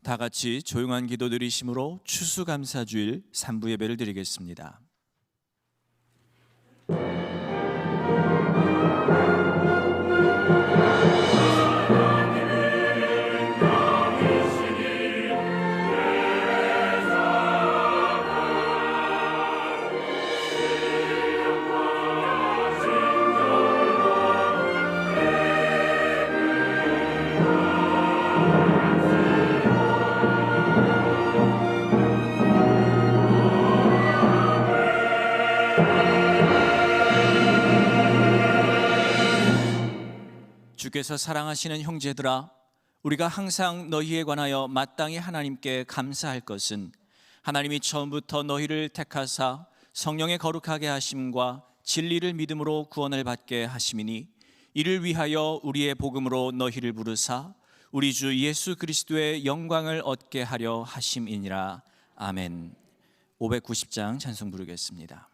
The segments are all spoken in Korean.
다 같이 조용한 기도 드리심으로 추수감사주일 3부 예배를 드리겠습니다. 주께서 사랑하시는 형제들아, 우리가 항상 너희에 관하여 마땅히 하나님께 감사할 것은 하나님이 처음부터 너희를 택하사 성령의 거룩하게 하심과 진리를 믿음으로 구원을 받게 하심이니, 이를 위하여 우리의 복음으로 너희를 부르사 우리 주 예수 그리스도의 영광을 얻게 하려 하심이니라. 아멘. 590장 찬송 부르겠습니다.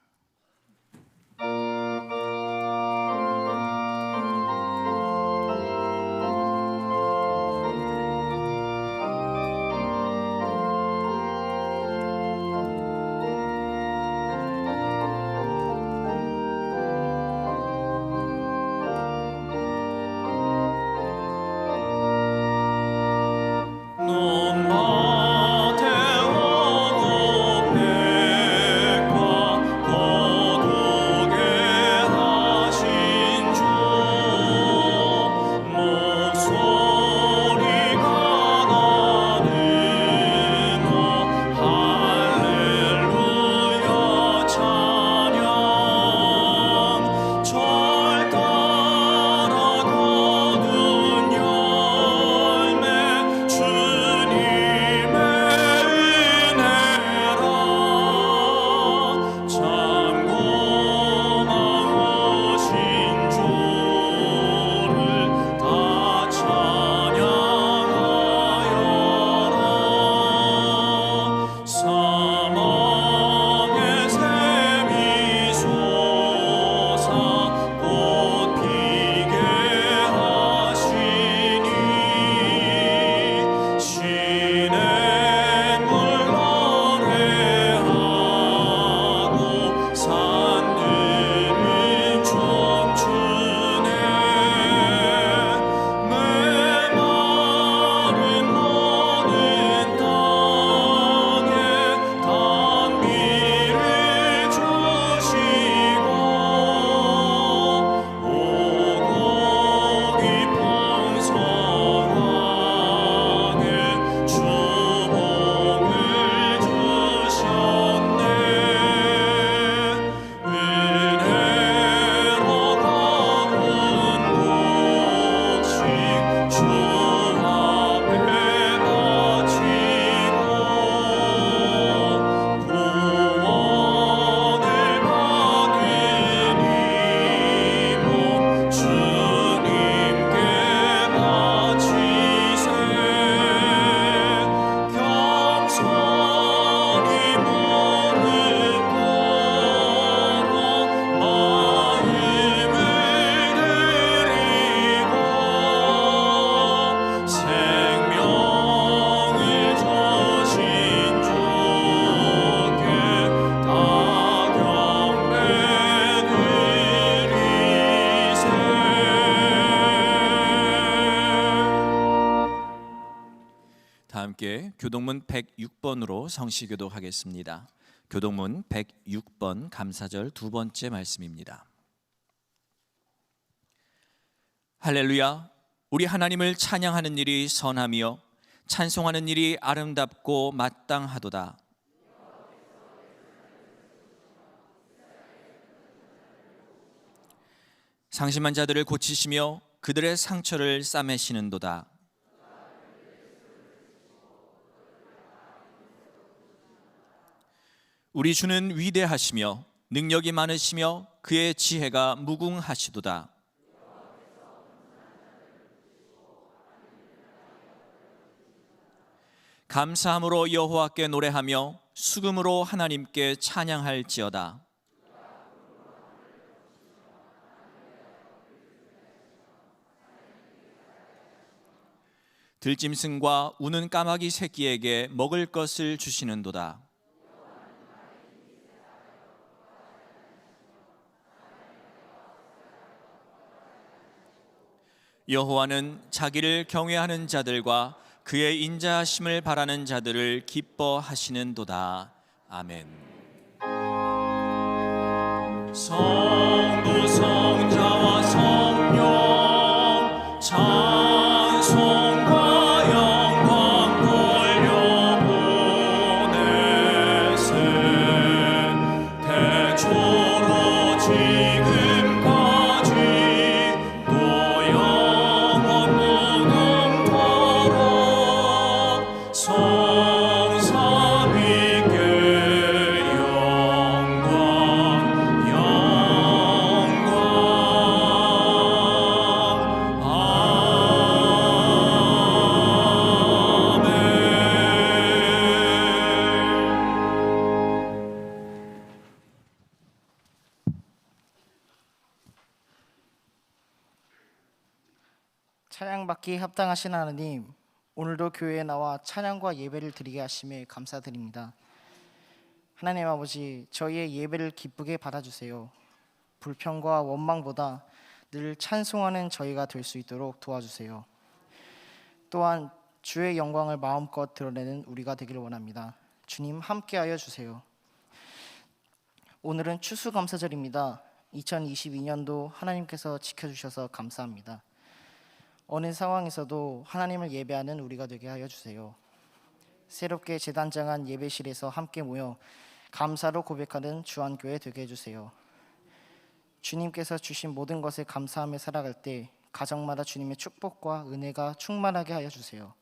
함께 교동문 106번으로 성시교도 하겠습니다. 교동문 106번 감사절 두 번째 말씀입니다. 할렐루야. 우리 하나님을 찬양하는 일이 선하며 찬송하는 일이 아름답고 마땅하도다. 상심한 자들을 고치시며 그들의 상처를 싸매시는도다. 우리 주는 위대하시며 능력이 많으시며 그의 지혜가 무궁하시도다. 감사함으로 여호와께 노래하며 수금으로 하나님께 찬양할지어다. 들짐승과 우는 까마귀 새끼에게 먹을 것을 주시는도다. 여호와는 자기를 경외하는 자들과 그의 인자하심을 바라는 자들을 기뻐하시는도다. 아멘. 성부 성자와 성령 찬송과 영광 돌려보내세. 태초로 지금까지 또 영원 무궁토록 성삼위께 찬양받기 합당하신 하나님, 오늘도 교회에 나와 찬양과 예배를 드리게 하심에 감사드립니다. 하나님 아버지, 저희의 예배를 기쁘게 받아주세요. 불평과 원망보다 늘 찬송하는 저희가 될 수 있도록 도와주세요. 또한 주의 영광을 마음껏 드러내는 우리가 되기를 원합니다. 주님 함께하여 주세요. 오늘은 추수감사절입니다. 2022년도 하나님께서 지켜주셔서 감사합니다. 어느 상황에서도 하나님을 예배하는 우리가 되게 하여 주세요. 새롭게 재단장한 예배실에서 함께 모여 감사로 고백하는 주안교회 되게 해주세요. 주님께서 주신 모든 것에 감사하며 살아갈 때 가정마다 주님의 축복과 은혜가 충만하게 하여 주세요.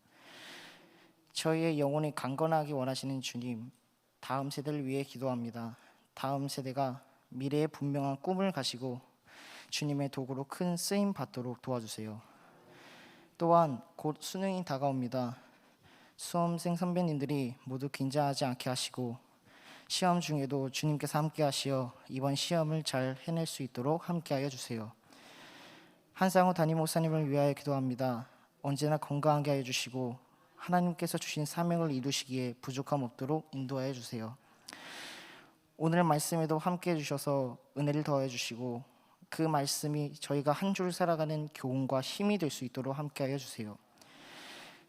저희의 영혼이 강건하기 원하시는 주님, 다음 세대를 위해 기도합니다. 다음 세대가 미래의 분명한 꿈을 가지고 주님의 도구로 큰 쓰임 받도록 도와주세요. 또한 곧 수능이 다가옵니다. 수험생 선배님들이 모두 긴장하지 않게 하시고 시험 중에도 주님께서 함께 하시어 이번 시험을 잘 해낼 수 있도록 함께 하여 주세요. 한상우 담임 목사님을 위하여 기도합니다. 언제나 건강하게 하여 주시고 하나님께서 주신 사명을 이루시기에 부족함 없도록 인도하여 주세요. 오늘 말씀에도 함께 해주셔서 은혜를 더해 주시고 그 말씀이 저희가 한 줄 살아가는 교훈과 힘이 될 수 있도록 함께하여 주세요.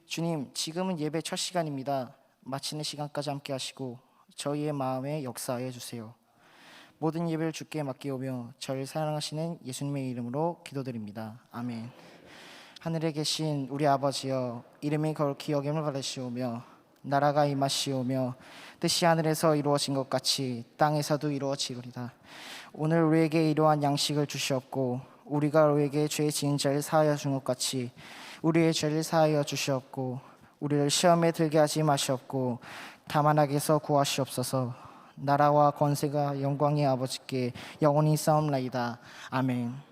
주님, 지금은 예배 첫 시간입니다. 마치는 시간까지 함께 하시고 저희의 마음에 역사하여 주세요. 모든 예배를 주께 맡기오며 저를 사랑하시는 예수님의 이름으로 기도드립니다. 아멘. 하늘에 계신 우리 아버지여, 이름이 거룩히 여김을 받으시오며 나라가 임하시오며 뜻이 하늘에서 이루어진 것 같이 땅에서도 이루어지리이다. 오늘 우리에게 이러한 양식을 주시옵고 우리가 우리에게 죄 지은 자를 사하여 준 것 같이 우리의 죄를 사하여 주시옵고 우리를 시험에 들게 하지 마시옵고 다만 악에서 구하시옵소서. 나라와 권세가 영광의 아버지께 영원히 싸움나이다. 아멘.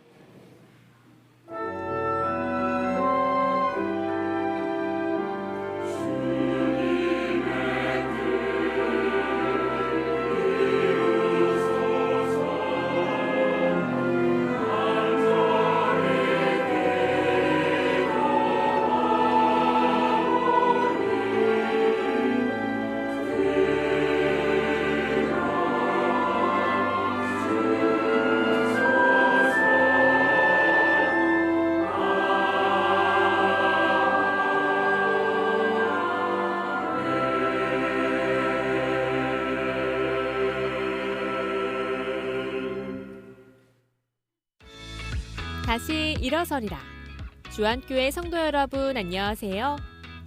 다시 일어서리라. 주안교회 성도 여러분 안녕하세요.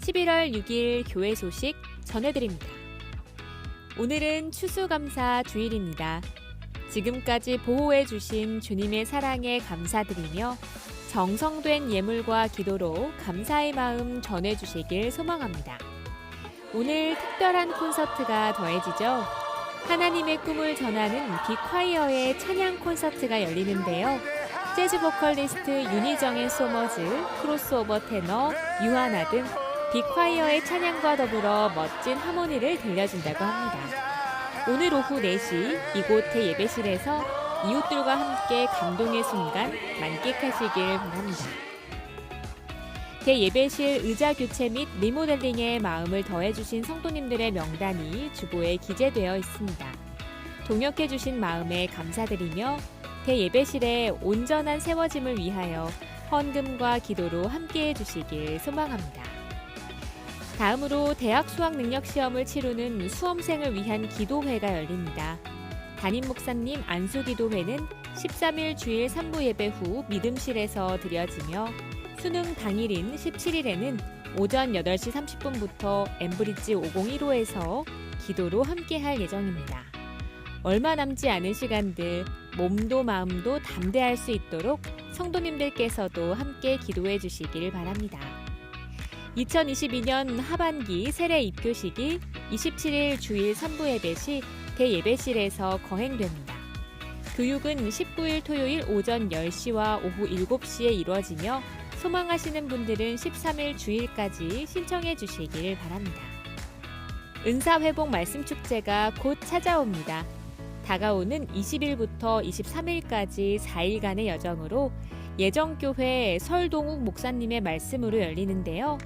11월 6일 교회 소식 전해드립니다. 오늘은 추수감사 주일입니다. 지금까지 보호해 주신 주님의 사랑에 감사드리며 정성된 예물과 기도로 감사의 마음 전해주시길 소망합니다. 오늘 특별한 콘서트가 더해지죠. 하나님의 꿈을 전하는 빅콰이어의 찬양 콘서트가 열리는데요. 재즈 보컬리스트 윤희정의 소머즈, 크로스오버 테너 유하나 등 빅콰이어의 찬양과 더불어 멋진 하모니를 들려준다고 합니다. 오늘 오후 4시 이곳의 예배실에서 이웃들과 함께 감동의 순간 만끽하시길 바랍니다. 대예배실 의자 교체 및 리모델링에 마음을 더해주신 성도님들의 명단이 주보에 기재되어 있습니다. 동역해주신 마음에 감사드리며 대예배실의 온전한 세워짐을 위하여 헌금과 기도로 함께해 주시길 소망합니다. 다음으로 대학 수학능력시험을 치르는 수험생을 위한 기도회가 열립니다. 담임 목사님 안수기도회는 13일 주일 3부 예배 후 믿음실에서 드려지며 수능 당일인 17일에는 오전 8시 30분부터 엠브리지 501호에서 기도로 함께할 예정입니다. 얼마 남지 않은 시간들 몸도 마음도 담대할 수 있도록 성도님들께서도 함께 기도해 주시길 바랍니다. 2022년 하반기 세례 입교식이 27일 주일 3부 예배 시 대예배실에서 거행됩니다. 교육은 19일 토요일 오전 10시와 오후 7시에 이루어지며 소망하시는 분들은 13일 주일까지 신청해 주시길 바랍니다. 은사회복 말씀축제가 곧 찾아옵니다. 다가오는 20일부터 23일까지 4일간의 여정으로 예정교회 설동욱 목사님의 말씀으로 열리는데요.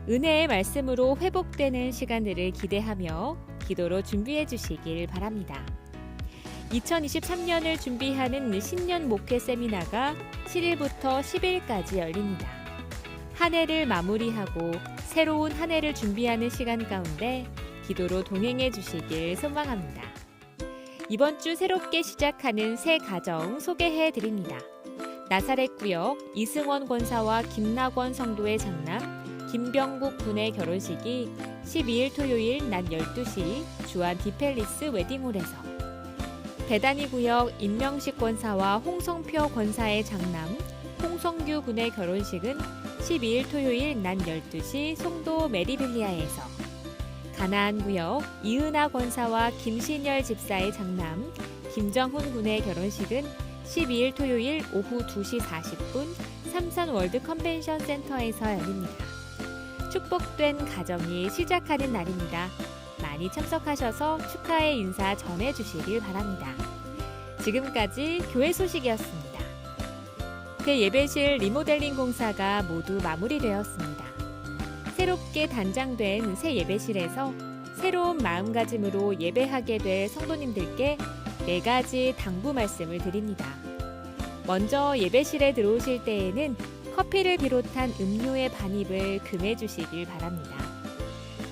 은혜의 말씀으로 회복되는 시간들을 기대하며 기도로 준비해 주시길 바랍니다. 2023년을 준비하는 신년 목회 세미나가 7일부터 10일까지 열립니다. 한 해를 마무리하고 새로운 한 해를 준비하는 시간 가운데 기도로 동행해 주시길 소망합니다. 이번 주 새롭게 시작하는 새 가정 소개해 드립니다. 나사렛 구역 이승원 권사와 김낙원 성도의 장남 김병국 군의 결혼식이 12일 토요일 낮 12시 주안 디펠리스 웨딩홀에서, 대단위 구역 임명식 권사와 홍성표 권사의 장남 홍성규 군의 결혼식은 12일 토요일 낮 12시 송도 메리빌리아에서, 가나안 구역 이은하 권사와 김신열 집사의 장남 김정훈 군의 결혼식은 12일 토요일 오후 2시 40분 삼산 월드 컨벤션 센터에서 열립니다. 축복된 가정이 시작하는 날입니다. 많이 참석하셔서 축하의 인사 전해주시길 바랍니다. 지금까지 교회 소식이었습니다. 대예배실 리모델링 공사가 모두 마무리되었습니다. 새롭게 단장된 새 예배실에서 새로운 마음가짐으로 예배하게 될 성도님들께 4가지 당부 말씀을 드립니다. 먼저 예배실에 들어오실 때에는 커피를 비롯한 음료의 반입을 금해 주시길 바랍니다.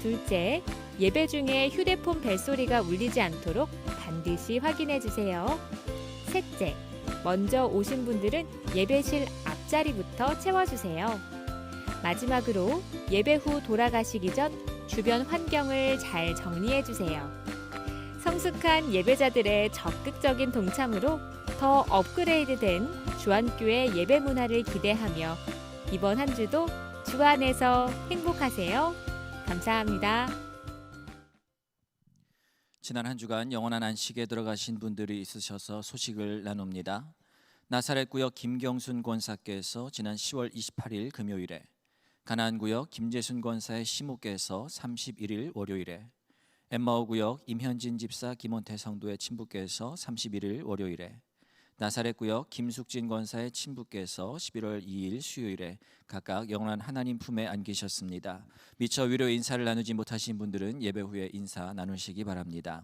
둘째, 예배 중에 휴대폰 벨소리가 울리지 않도록 반드시 확인해 주세요. 셋째, 먼저 오신 분들은 예배실 앞자리부터 채워주세요. 마지막으로 예배 후 돌아가시기 전 주변 환경을 잘 정리해 주세요. 성숙한 예배자들의 적극적인 동참으로 더 업그레이드된 주안교회 예배 문화를 기대하며 이번 한 주도 주 안에서 행복하세요. 감사합니다. 지난 한 주간 영원한 안식에 들어가신 분들이 있으셔서 소식을 나눕니다. 나사렛구역 김경순 권사께서 지난 10월 28일 금요일에, 가나안구역 김재순 권사의 시모께서 31일 월요일에, 엠마오구역 임현진 집사 김원태 성도의 친부께서 31일 월요일에, 나사렛구역 김숙진 권사의 친부께서 11월 2일 수요일에 각각 영원한 하나님 품에 안기셨습니다. 미처 위로 인사를 나누지 못하신 분들은 예배 후에 인사 나누시기 바랍니다.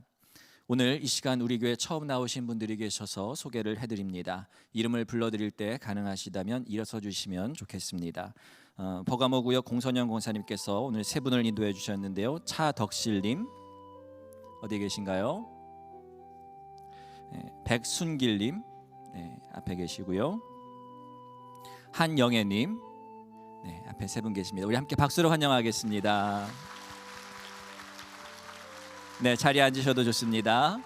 오늘 이 시간 우리 교회 처음 나오신 분들이 계셔서 소개를 해드립니다. 이름을 불러드릴 때 가능하시다면 일어서 주시면 좋겠습니다. 버가모구역 공선영 공사님께서 오늘 3분을 인도해 주셨는데요. 차덕실님 어디 계신가요? 백순길님 앞에 계시고요. 한영애님 앞에 3분 계십니다. 우리 함께 박수로 환영하겠습니다. 자리에 앉으셔도 좋습니다.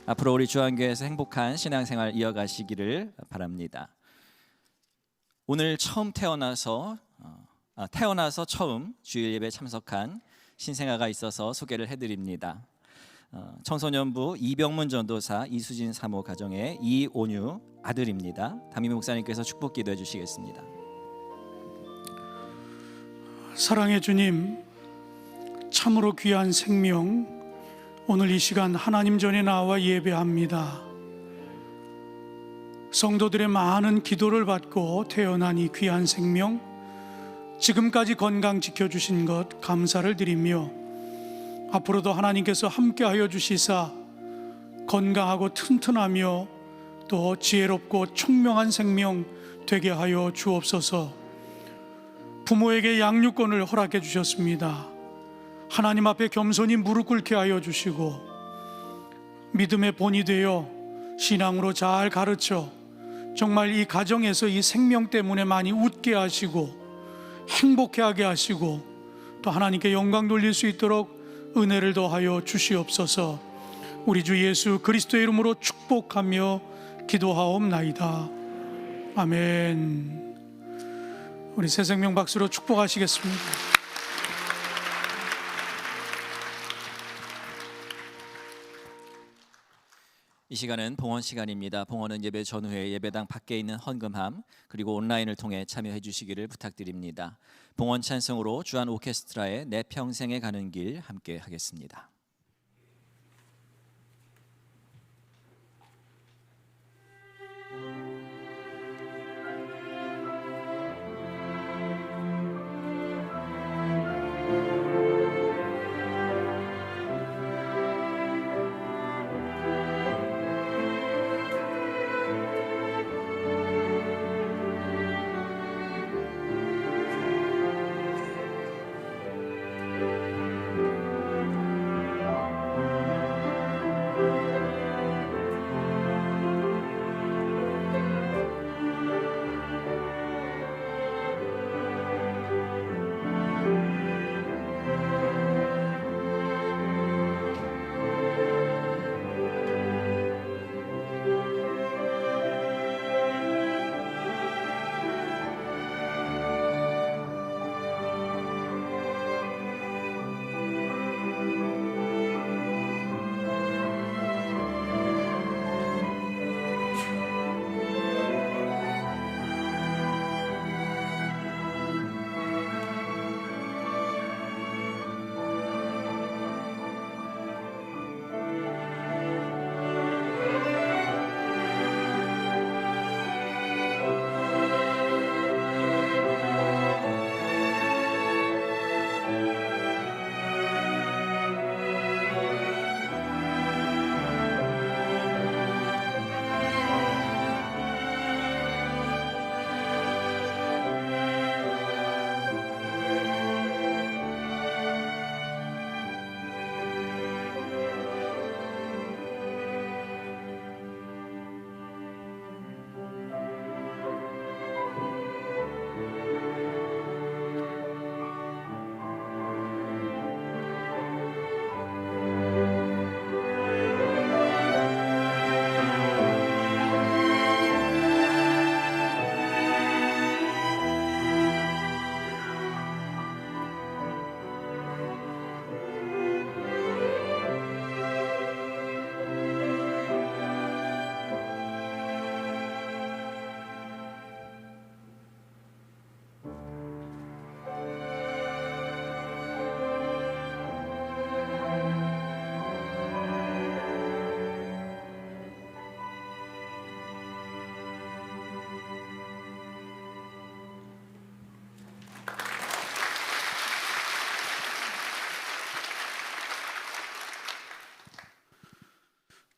앞으로 우리 주안교회에서 행복한 신앙생활 이어가시기를 바랍니다. 오늘 처음 태어나서 처음 주일 예배 참석한 신생아가 있어서 소개를 해드립니다. 청소년부 이병문 전도사 이수진 사모 가정의 이온유 아들입니다. 담임 목사님께서 축복 기도해 주시겠습니다. 사랑의 주님, 참으로 귀한 생명, 오늘 이 시간 하나님 전에 나와 예배합니다. 성도들의 많은 기도를 받고 태어난 이 귀한 생명, 지금까지 건강 지켜주신 것 감사를 드리며 앞으로도 하나님께서 함께하여 주시사 건강하고 튼튼하며 또 지혜롭고 총명한 생명 되게 하여 주옵소서. 부모에게 양육권을 허락해 주셨습니다. 하나님 앞에 겸손히 무릎 꿇게 하여 주시고 믿음의 본이 되어 신앙으로 잘 가르쳐 정말 이 가정에서 이 생명 때문에 많이 웃게 하시고 행복해하게 하시고 또 하나님께 영광 돌릴 수 있도록 은혜를 더하여 주시옵소서. 우리 주 예수 그리스도의 이름으로 축복하며 기도하옵나이다. 아멘. 우리 새 생명 박수로 축복하시겠습니다. 이 시간은 봉헌 시간입니다. 봉헌은 예배 전후에 예배당 밖에 있는 헌금함 그리고 온라인을 통해 참여해 주시기를 부탁드립니다. 봉헌 찬송으로 주한 오케스트라의 내 평생에 가는 길 함께 하겠습니다.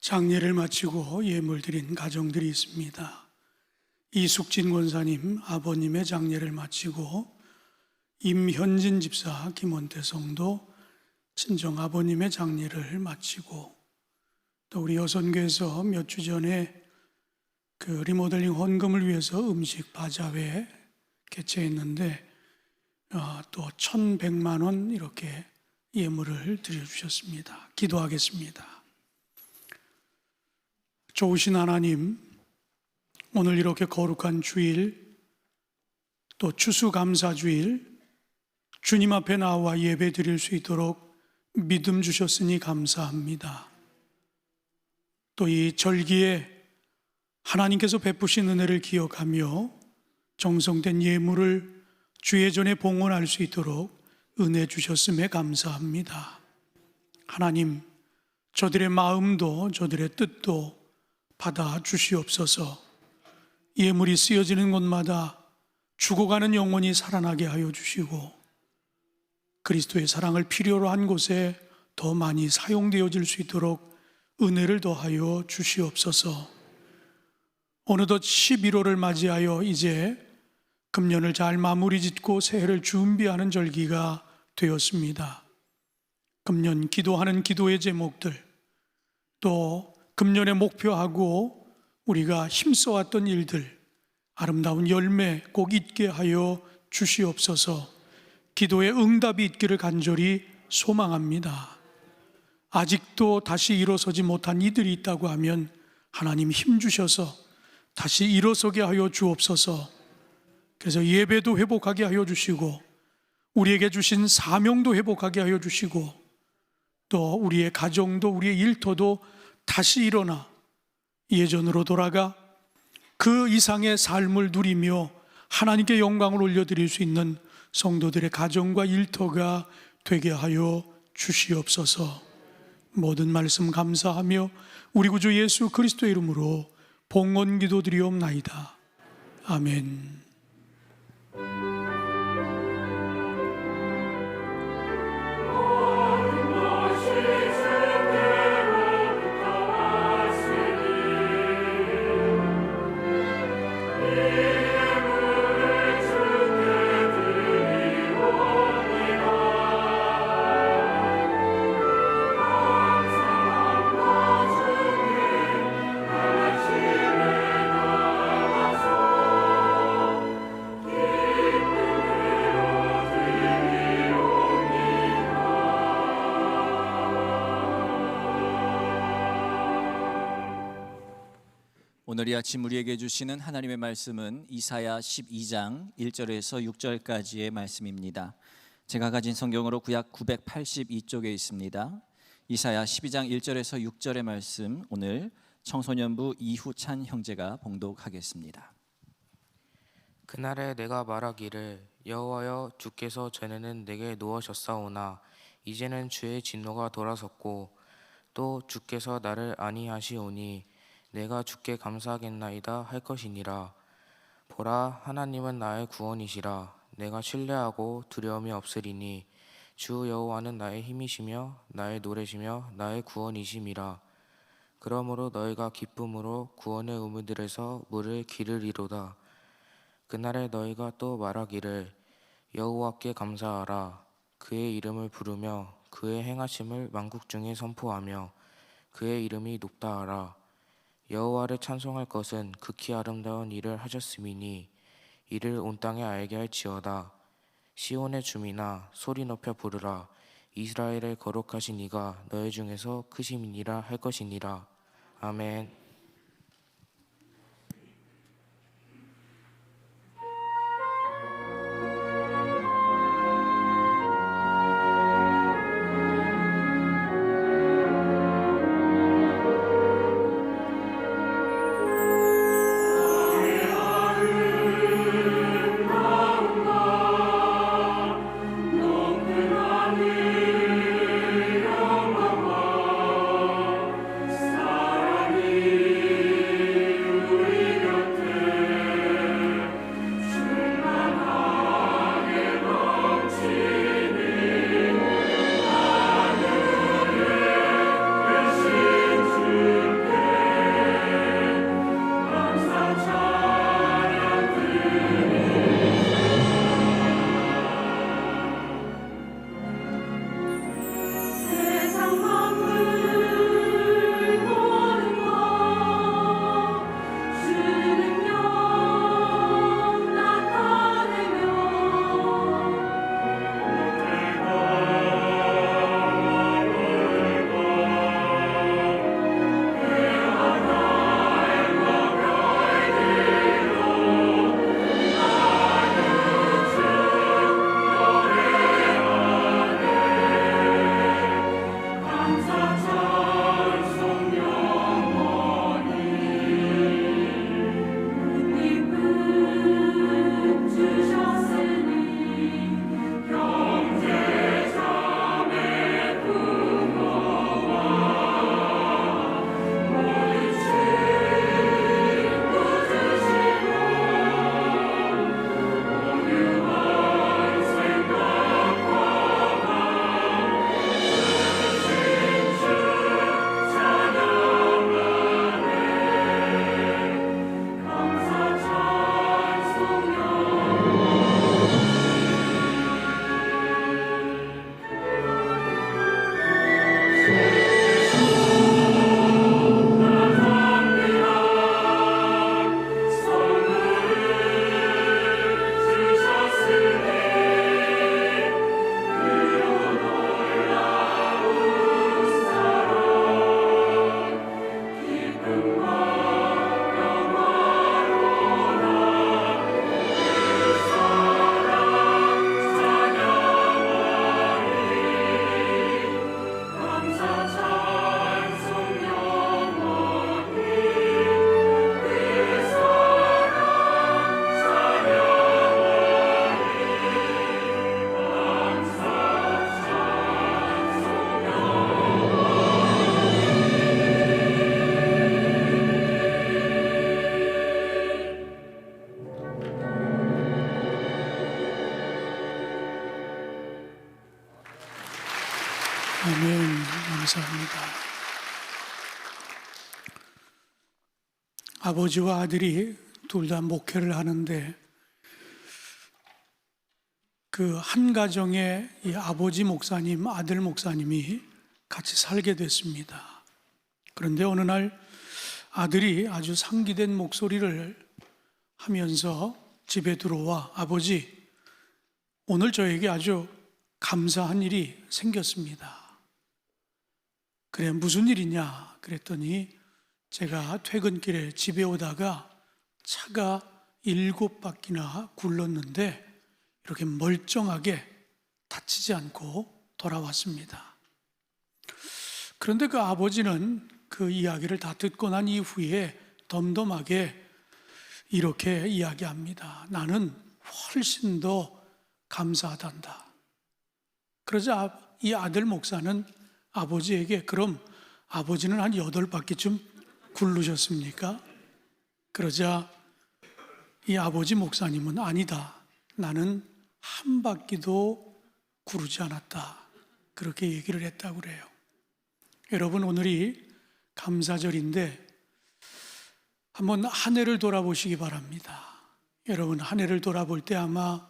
장례를 마치고 예물 드린 가정들이 있습니다. 이숙진 권사님 아버님의 장례를 마치고 임현진 집사 김원태 성도 친정 아버님의 장례를 마치고 또 우리 여선교에서 몇 주 전에 그 리모델링 헌금을 위해서 음식 바자회 개최했는데 또 1,100만 원 이렇게 예물을 드려주셨습니다. 기도하겠습니다. 좋으신 하나님, 오늘 이렇게 거룩한 주일, 또 추수감사주일, 주님 앞에 나와 예배 드릴 수 있도록 믿음 주셨으니 감사합니다. 또 이 절기에 하나님께서 베푸신 은혜를 기억하며 정성된 예물을 주의 전에 봉헌할 수 있도록 은혜 주셨음에 감사합니다. 하나님, 저들의 마음도 저들의 뜻도 받아 주시옵소서. 예물이 쓰여지는 곳마다 죽어가는 영혼이 살아나게 하여 주시고 그리스도의 사랑을 필요로 한 곳에 더 많이 사용되어질 수 있도록 은혜를 더하여 주시옵소서. 어느덧 11월을 맞이하여 이제 금년을 잘 마무리 짓고 새해를 준비하는 절기가 되었습니다. 금년 기도하는 기도의 제목들, 또 금년에 목표하고 우리가 힘써왔던 일들, 아름다운 열매 꼭 있게 하여 주시옵소서. 기도의 응답이 있기를 간절히 소망합니다. 아직도 다시 일어서지 못한 이들이 있다고 하면 하나님 힘 주셔서 다시 일어서게 하여 주옵소서. 그래서 예배도 회복하게 하여 주시고 우리에게 주신 사명도 회복하게 하여 주시고 또 우리의 가정도 우리의 일터도 다시 일어나 예전으로 돌아가 그 이상의 삶을 누리며 하나님께 영광을 올려드릴 수 있는 성도들의 가정과 일터가 되게 하여 주시옵소서. 모든 말씀 감사하며 우리 구주 예수 그리스도의 이름으로 봉헌 기도드리옵나이다. 아멘. 오늘 이 아침 우리에게 주시는 하나님의 말씀은 이사야 12장 1절에서 6절까지의 말씀입니다. 제가 가진 성경으로 구약 982쪽에 있습니다. 이사야 12장 1절에서 6절의 말씀, 오늘 청소년부 이후찬 형제가 봉독하겠습니다. 그날에 내가 말하기를 여호와여 주께서 전에는 내게 놓으셨사오나 이제는 주의 진노가 돌아섰고 또 주께서 나를 안위하시오니 내가 주께 감사하겠나이다 할 것이니라. 보라, 하나님은 나의 구원이시라. 내가 신뢰하고 두려움이 없으리니 주 여호와는 나의 힘이시며 나의 노래시며 나의 구원이심이라. 그러므로 너희가 기쁨으로 구원의 우물들에서 물을 기르리로다. 그날에 너희가 또 말하기를 여호와께 감사하라. 그의 이름을 부르며 그의 행하심을 만국 중에 선포하며 그의 이름이 높다 하라. 여호와를 찬송할 것은 극히 아름다운 일을 하셨음이니 이를 온 땅에 알게 할지어다. 시온의 주민아 소리 높여 부르라. 이스라엘의 거룩하신 이가 너희 중에서 크심이니라 할 것이니라. 아멘. 사랑이 아멘. 감사합니다. 아버지와 아들이 둘 다 목회를 하는데 그 한 가정에 이 아버지 목사님, 아들 목사님이 같이 살게 됐습니다. 그런데 어느 날 아들이 아주 상기된 목소리를 하면서 집에 들어와 아버지, 오늘 저에게 아주 감사한 일이 생겼습니다. 그래, 무슨 일이냐? 그랬더니 제가 퇴근길에 집에 오다가 차가 7바퀴나 굴렀는데 이렇게 멀쩡하게 다치지 않고 돌아왔습니다. 그런데 그 아버지는 그 이야기를 다 듣고 난 이후에 덤덤하게 이렇게 이야기합니다. 나는 훨씬 더 감사하단다. 그러자 이 아들 목사는 아버지에게 그럼 아버지는 한 8바퀴쯤 굴르셨습니까? 그러자 이 아버지 목사님은 아니다. 나는 한 바퀴도 구르지 않았다. 그렇게 얘기를 했다고 그래요. 여러분, 오늘이 감사절인데 한번 한 해를 돌아보시기 바랍니다. 여러분, 한 해를 돌아볼 때 아마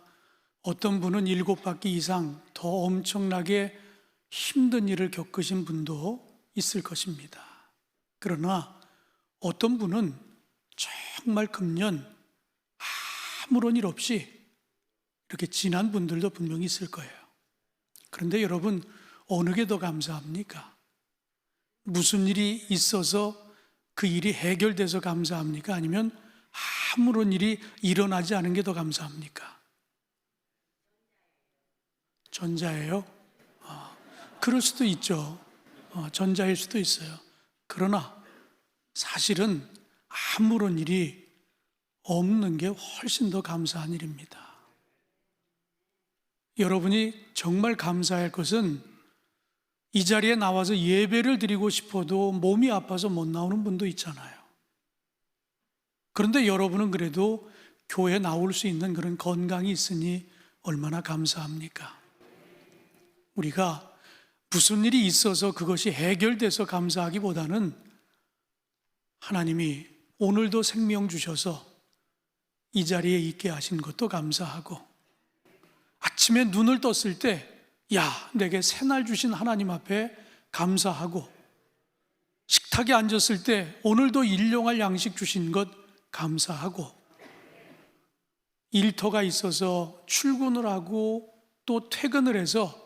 어떤 분은 7바퀴 이상 더 엄청나게 힘든 일을 겪으신 분도 있을 것입니다. 그러나 어떤 분은 정말 금년 아무런 일 없이 이렇게 지난 분들도 분명히 있을 거예요. 그런데 여러분, 어느 게 더 감사합니까? 무슨 일이 있어서 그 일이 해결돼서 감사합니까? 아니면 아무런 일이 일어나지 않은 게 더 감사합니까? 전자예요? 그럴 수도 있죠. 전자일 수도 있어요. 그러나 사실은 아무런 일이 없는 게 훨씬 더 감사한 일입니다. 여러분이 정말 감사할 것은 이 자리에 나와서 예배를 드리고 싶어도 몸이 아파서 못 나오는 분도 있잖아요. 그런데 여러분은 그래도 교회에 나올 수 있는 그런 건강이 있으니 얼마나 감사합니까? 우리가 무슨 일이 있어서 그것이 해결돼서 감사하기보다는 하나님이 오늘도 생명 주셔서 이 자리에 있게 하신 것도 감사하고, 아침에 눈을 떴을 때 내게 새날 주신 하나님 앞에 감사하고, 식탁에 앉았을 때 오늘도 일용할 양식 주신 것 감사하고, 일터가 있어서 출근을 하고 또 퇴근을 해서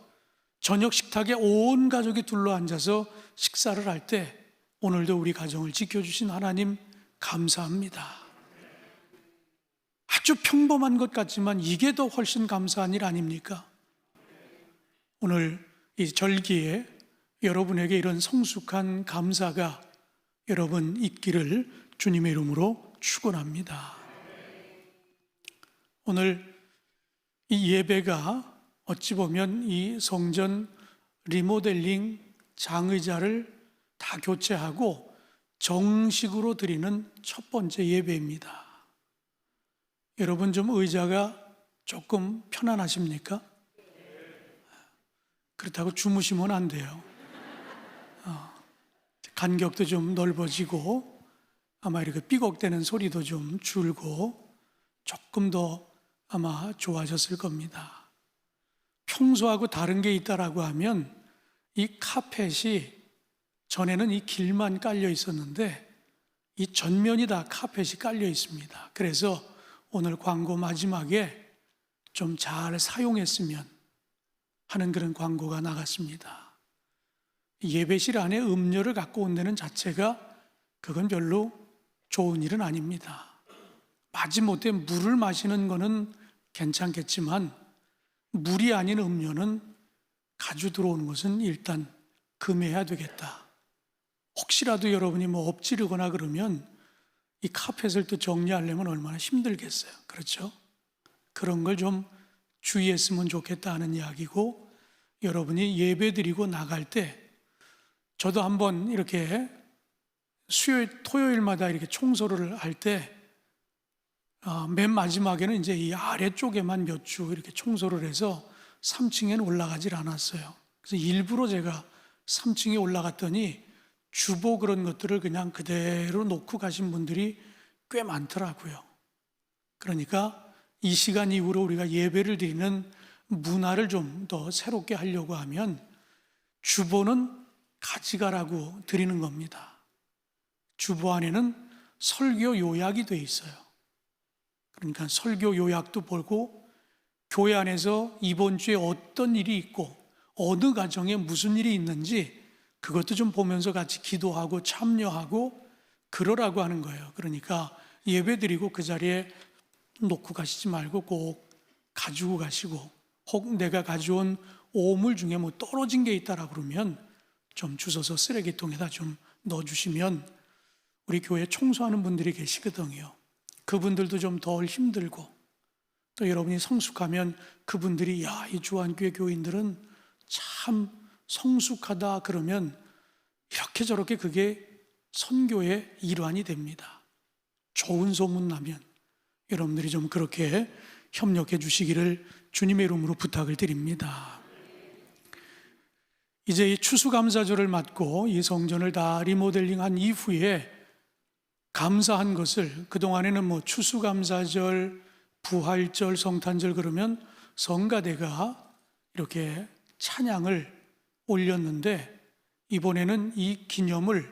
저녁 식탁에 온 가족이 둘러앉아서 식사를 할 때 오늘도 우리 가정을 지켜주신 하나님 감사합니다. 아주 평범한 것 같지만 이게 더 훨씬 감사한 일 아닙니까? 오늘 이 절기에 여러분에게 이런 성숙한 감사가 여러분 있기를 주님의 이름으로 축원합니다. 오늘 이 예배가 어찌 보면 이 성전 리모델링 장의자를 다 교체하고 정식으로 드리는 첫 번째 예배입니다. 여러분, 좀 의자가 조금 편안하십니까? 그렇다고 주무시면 안 돼요. 간격도 좀 넓어지고 아마 이렇게 삐걱대는 소리도 좀 줄고 조금 더 아마 좋아졌을 겁니다. 평소하고 다른 게 있다라고 하면 이 카펫이 전에는 이 길만 깔려 있었는데 이 전면이 다 카펫이 깔려 있습니다. 그래서 오늘 광고 마지막에 좀 잘 사용했으면 하는 그런 광고가 나갔습니다. 예배실 안에 음료를 갖고 온다는 자체가 그건 별로 좋은 일은 아닙니다. 마지못해 물을 마시는 거는 괜찮겠지만 물이 아닌 음료는 가지고 들어오는 것은 일단 금해야 되겠다. 혹시라도 여러분이 뭐 엎지르거나 그러면 이 카펫을 또 정리하려면 얼마나 힘들겠어요. 그렇죠? 그런 걸 좀 주의했으면 좋겠다 하는 이야기고, 여러분이 예배 드리고 나갈 때 저도 한번 이렇게 수요일, 토요일마다 이렇게 청소를 할 때 맨 마지막에는 이제 이 아래쪽에만 몇 주 이렇게 청소를 해서 3층에는 올라가질 않았어요. 그래서 일부러 제가 3층에 올라갔더니 주보 그런 것들을 그냥 그대로 놓고 가신 분들이 꽤 많더라고요. 그러니까 이 시간 이후로 우리가 예배를 드리는 문화를 좀 더 새롭게 하려고 하면 주보는 가져가라고 드리는 겁니다. 주보 안에는 설교 요약이 돼 있어요. 그러니까 설교 요약도 보고 교회 안에서 이번 주에 어떤 일이 있고 어느 가정에 무슨 일이 있는지 그것도 좀 보면서 같이 기도하고 참여하고 그러라고 하는 거예요. 그러니까 예배 드리고 그 자리에 놓고 가시지 말고 꼭 가지고 가시고, 혹 내가 가져온 오물 중에 뭐 떨어진 게 있다라 그러면 좀 주워서 쓰레기통에다 좀 넣어주시면 우리 교회 청소하는 분들이 계시거든요. 그분들도 좀 덜 힘들고, 또 여러분이 성숙하면 그분들이 야, 이 주안교회 교인들은 참 성숙하다 그러면 이렇게 저렇게 그게 선교의 일환이 됩니다. 좋은 소문 나면 여러분들이 좀 그렇게 협력해 주시기를 주님의 이름으로 부탁을 드립니다. 이제 이 추수감사절을 맞고 이 성전을 다 리모델링한 이후에 감사한 것을, 그동안에는 뭐 추수감사절, 부활절, 성탄절 그러면 성가대가 이렇게 찬양을 올렸는데, 이번에는 이 기념을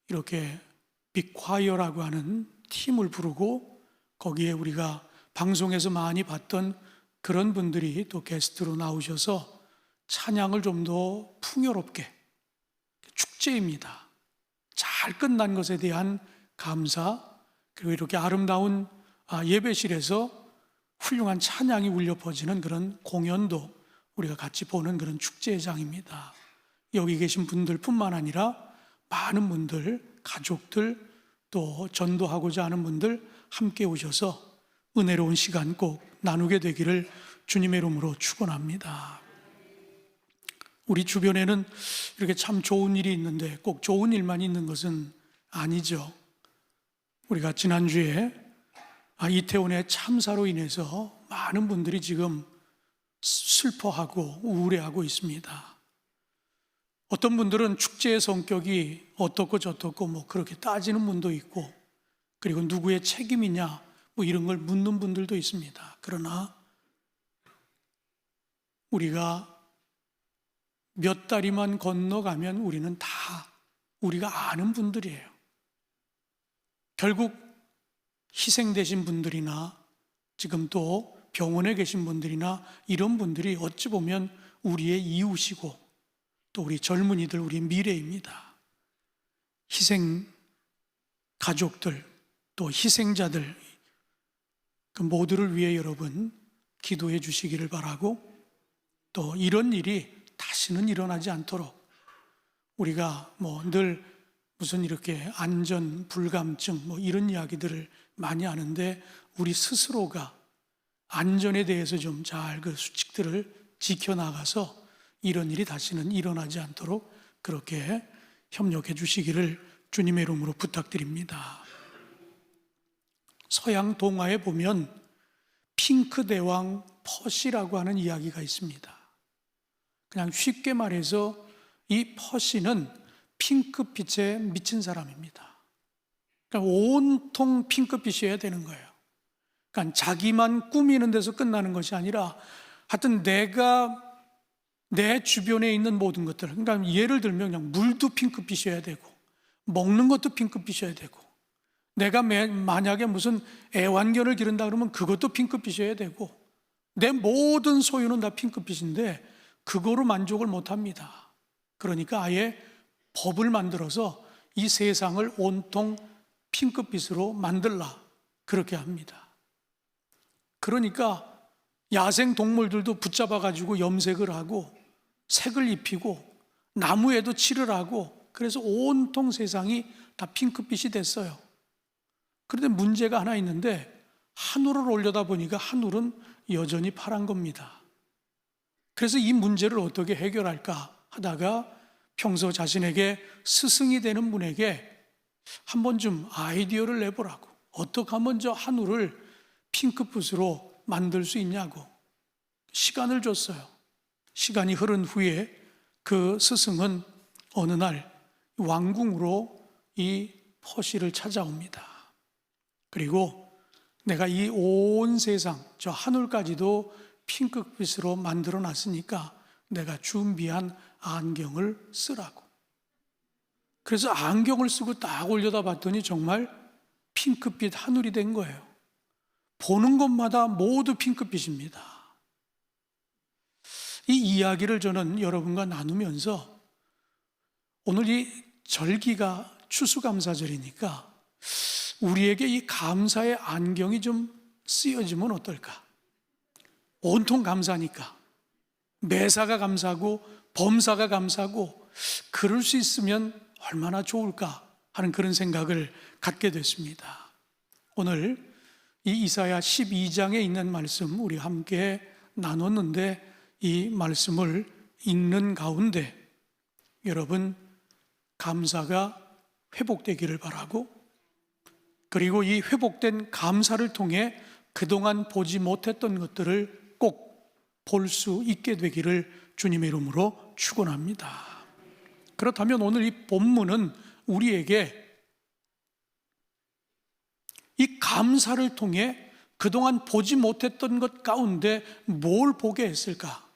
이렇게 빅콰이어라고 하는 팀을 부르고 거기에 우리가 방송에서 많이 봤던 그런 분들이 또 게스트로 나오셔서 찬양을 좀 더 풍요롭게, 축제입니다. 잘 끝난 것에 대한 감사, 그리고 이렇게 아름다운 예배실에서 훌륭한 찬양이 울려 퍼지는 그런 공연도 우리가 같이 보는 그런 축제장입니다. 여기 계신 분들뿐만 아니라 많은 분들, 가족들, 또 전도하고자 하는 분들 함께 오셔서 은혜로운 시간 꼭 나누게 되기를 주님의 이름으로 축원합니다. 우리 주변에는 이렇게 참 좋은 일이 있는데 꼭 좋은 일만 있는 것은 아니죠. 우리가 지난주에 이태원의 참사로 인해서 많은 분들이 지금 슬퍼하고 우울해하고 있습니다. 어떤 분들은 축제의 성격이 어떻고 저떻고 뭐 그렇게 따지는 분도 있고, 그리고 누구의 책임이냐 뭐 이런 걸 묻는 분들도 있습니다. 그러나 우리가 몇 다리만 건너가면 우리는 다 우리가 아는 분들이에요. 결국 희생되신 분들이나 지금 또 병원에 계신 분들이나 이런 분들이 어찌 보면 우리의 이웃이고 또 우리 젊은이들, 우리 미래입니다. 희생 가족들, 또 희생자들, 그 모두를 위해 여러분 기도해 주시기를 바라고, 또 이런 일이 다시는 일어나지 않도록 우리가 뭐 늘 무슨 이렇게 안전 불감증 뭐 이런 이야기들을 많이 하는데, 우리 스스로가 안전에 대해서 좀 잘 그 수칙들을 지켜나가서 이런 일이 다시는 일어나지 않도록 그렇게 협력해 주시기를 주님의 이름으로 부탁드립니다. 서양 동화에 보면 핑크 대왕 퍼시라고 하는 이야기가 있습니다. 그냥 쉽게 말해서 이 퍼시는 핑크빛에 미친 사람입니다. 그러니까 온통 핑크빛이어야 되는 거예요. 그러니까 자기만 꾸미는 데서 끝나는 것이 아니라 하여튼 내가 내 주변에 있는 모든 것들, 그러니까 예를 들면 그냥 물도 핑크빛이어야 되고 먹는 것도 핑크빛이어야 되고, 내가 만약에 무슨 애완견을 기른다 그러면 그것도 핑크빛이어야 되고, 내 모든 소유는 다 핑크빛인데 그거로 만족을 못합니다. 그러니까 아예 법을 만들어서 이 세상을 온통 핑크빛으로 만들라 그렇게 합니다. 그러니까 야생 동물들도 붙잡아 가지고 염색을 하고 색을 입히고 나무에도 칠을 하고, 그래서 온통 세상이 다 핑크빛이 됐어요. 그런데 문제가 하나 있는데, 하늘을 올려다 보니까 하늘은 여전히 파란 겁니다. 그래서 이 문제를 어떻게 해결할까 하다가 평소 자신에게 스승이 되는 분에게 한번 좀 아이디어를 내보라고, 어떻게 하면 저 하늘을 핑크빛으로 만들 수 있냐고 시간을 줬어요. 시간이 흐른 후에 그 스승은 어느 날 왕궁으로 이 퍼시를 찾아옵니다. 그리고 내가 이 온 세상, 저 하늘까지도 핑크빛으로 만들어 놨으니까 내가 준비한 안경을 쓰라고. 그래서 안경을 쓰고 딱 올려다 봤더니 정말 핑크빛 하늘이 된 거예요. 보는 것마다 모두 핑크빛입니다. 이 이야기를 저는 여러분과 나누면서 오늘 이 절기가 추수감사절이니까 우리에게 이 감사의 안경이 좀 쓰여지면 어떨까? 온통 감사니까 매사가 감사고 범사가 감사고 그럴 수 있으면 얼마나 좋을까 하는 그런 생각을 갖게 됐습니다. 오늘 이 이사야 12장에 있는 말씀 우리 함께 나눴는데 이 말씀을 읽는 가운데 여러분 감사가 회복되기를 바라고 그리고 이 회복된 감사를 통해 그동안 보지 못했던 것들을 꼭 볼 수 있게 되기를 주님의 이름으로 축원합니다. 그렇다면 오늘 이 본문은 우리에게 이 감사를 통해 그동안 보지 못했던 것 가운데 뭘 보게 했을까?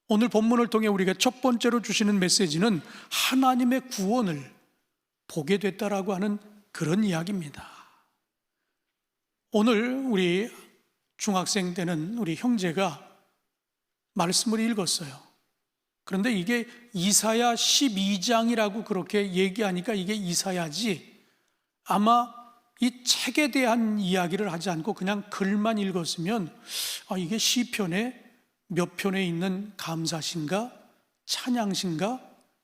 오늘 본문을 통해 우리가 첫 번째로 주시는 메시지는 하나님의 구원을 보게 됐다라고 하는 그런 이야기입니다. 오늘 우리 중학생 때는 우리 형제가 말씀을 읽었어요. 그런데 이게 이사야 12장이라고 그렇게 얘기하니까 이게 이사야지 아마 이 책에 대한 이야기를 하지 않고 그냥 글만 읽었으면 이게 시편의 몇 편에 있는 감사신가 찬양신가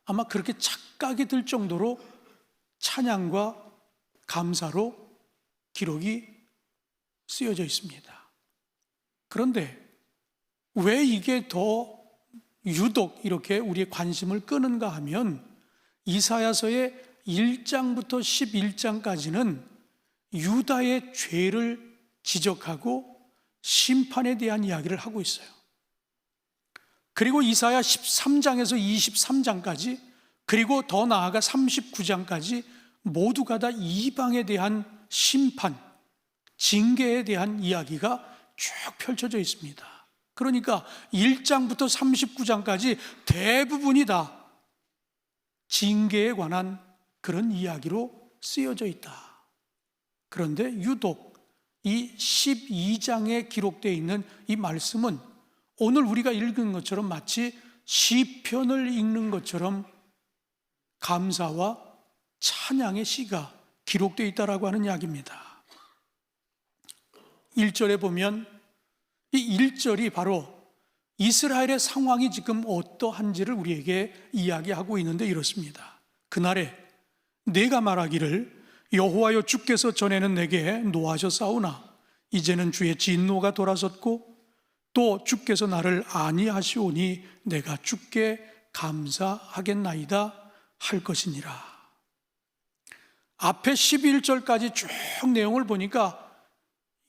아마 그렇게 착각이 들 정도로 찬양과 감사로 기록이 쓰여져 있습니다. 그런데 왜 이게 더 유독 이렇게 우리의 관심을 끄는가 하면 이사야서의 1장부터 11장까지는 유다의 죄를 지적하고 심판에 대한 이야기를 하고 있어요. 그리고 이사야 13장에서 23장까지 그리고 더 나아가 39장까지 모두가 다 이방에 대한 심판, 징계에 대한 이야기가 쭉 펼쳐져 있습니다. 그러니까 1장부터 39장까지 대부분이 다 징계에 관한 그런 이야기로 쓰여져 있다. 그런데 유독 이 12장에 기록되어 있는 이 말씀은 오늘 우리가 읽은 것처럼 마치 시편을 읽는 것처럼 감사와 찬양의 시가 기록되어 있다라고 하는 이야기입니다. 1절에 보면 이 1절이 바로 이스라엘의 상황이 지금 어떠한지를 우리에게 이야기하고 있는데 이렇습니다. 그날에 내가 말하기를 여호와여 주께서 전에는 내게 노하셨사오나 이제는 주의 진노가 돌아섰고 또 주께서 나를 아니하시오니 내가 주께 감사하겠나이다 할 것이니라. 앞에 11절까지 쭉 내용을 보니까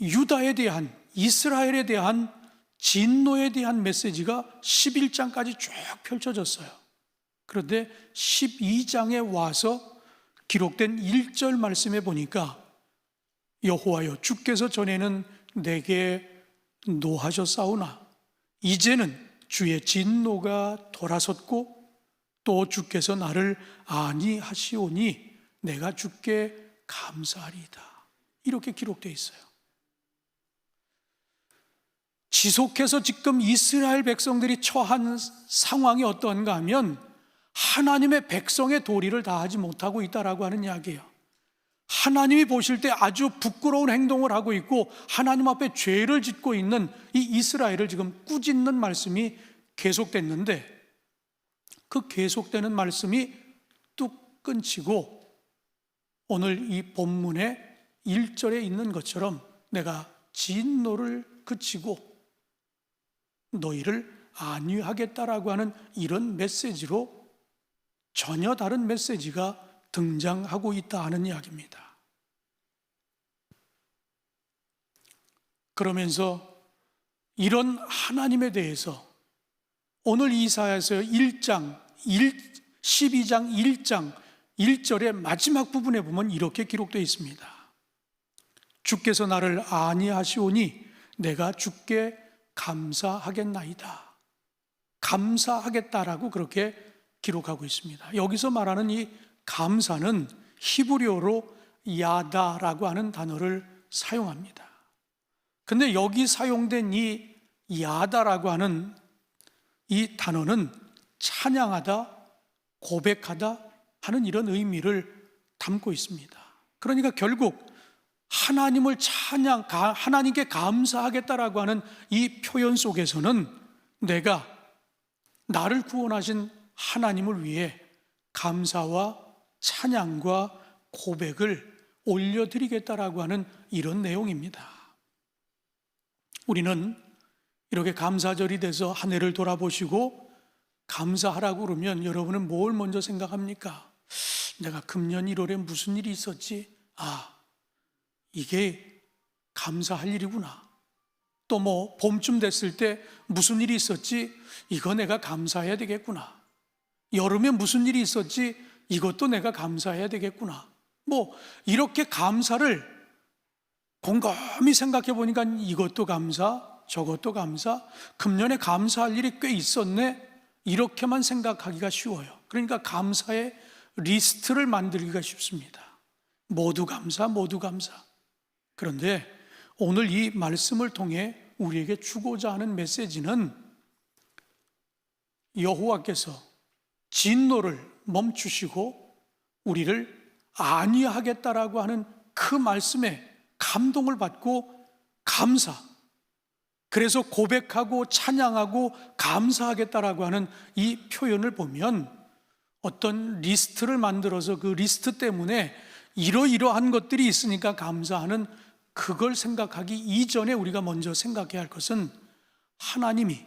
유다에 대한 이스라엘에 대한 진노에 대한 메시지가 11장까지 쭉 펼쳐졌어요. 그런데 12장에 와서 기록된 1절 말씀에 보니까 여호와여 주께서 전에는 내게 노하셨사오나 이제는 주의 진노가 돌아섰고 또 주께서 나를 아니하시오니 내가 주께 감사하리이다. 이렇게 기록되어 있어요. 지속해서 지금 이스라엘 백성들이 처한 상황이 어떠한가 하면 하나님의 백성의 도리를 다하지 못하고 있다라고 하는 이야기예요. 하나님이 보실 때 아주 부끄러운 행동을 하고 있고 하나님 앞에 죄를 짓고 있는 이 이스라엘을 지금 꾸짖는 말씀이 계속됐는데 그 계속되는 말씀이 뚝 끊치고 오늘 이 본문의 1절에 있는 것처럼 내가 진노를 그치고 너희를 안위하겠다라고 하는 이런 메시지로 전혀 다른 메시지가 등장하고 있다 하는 이야기입니다. 그러면서 이런 하나님에 대해서 오늘 이사야서 1장 12장 1장 1절의 마지막 부분에 보면 이렇게 기록되어 있습니다. 주께서 나를 아니하시오니 내가 주께 감사하겠나이다. 감사하겠다라고 그렇게 기록하고 있습니다. 여기서 말하는 이 감사는 히브리어로 야다라고 하는 단어를 사용합니다. 근데 여기 사용된 이 야다라고 하는 이 단어는 찬양하다, 고백하다 하는 이런 의미를 담고 있습니다. 그러니까 결국 하나님을 하나님께 감사하겠다라고 하는 이 표현 속에서는 내가 나를 구원하신 하나님을 위해 감사와 찬양과 고백을 올려드리겠다라고 하는 이런 내용입니다. 우리는 이렇게 감사절이 돼서 한 해를 돌아보시고 감사하라고 그러면 여러분은 뭘 먼저 생각합니까? 내가 금년 1월에 무슨 일이 있었지? 이게 감사할 일이구나. 또 뭐 봄쯤 됐을 때 무슨 일이 있었지? 이거 내가 감사해야 되겠구나. 여름에 무슨 일이 있었지? 이것도 내가 감사해야 되겠구나. 뭐 이렇게 감사를 곰곰이 생각해 보니까 이것도 감사, 저것도 감사, 금년에 감사할 일이 꽤 있었네. 이렇게만 생각하기가 쉬워요. 그러니까 감사의 리스트를 만들기가 쉽습니다. 모두 감사, 모두 감사. 그런데 오늘 이 말씀을 통해 우리에게 주고자 하는 메시지는 여호와께서 진노를 멈추시고 우리를 안위하겠다라고 하는 그 말씀에 감동을 받고 감사, 그래서 고백하고 찬양하고 감사하겠다라고 하는 이 표현을 보면 어떤 리스트를 만들어서 그 리스트 때문에 이러이러한 것들이 있으니까 감사하는 그걸 생각하기 이전에 우리가 먼저 생각해야 할 것은 하나님이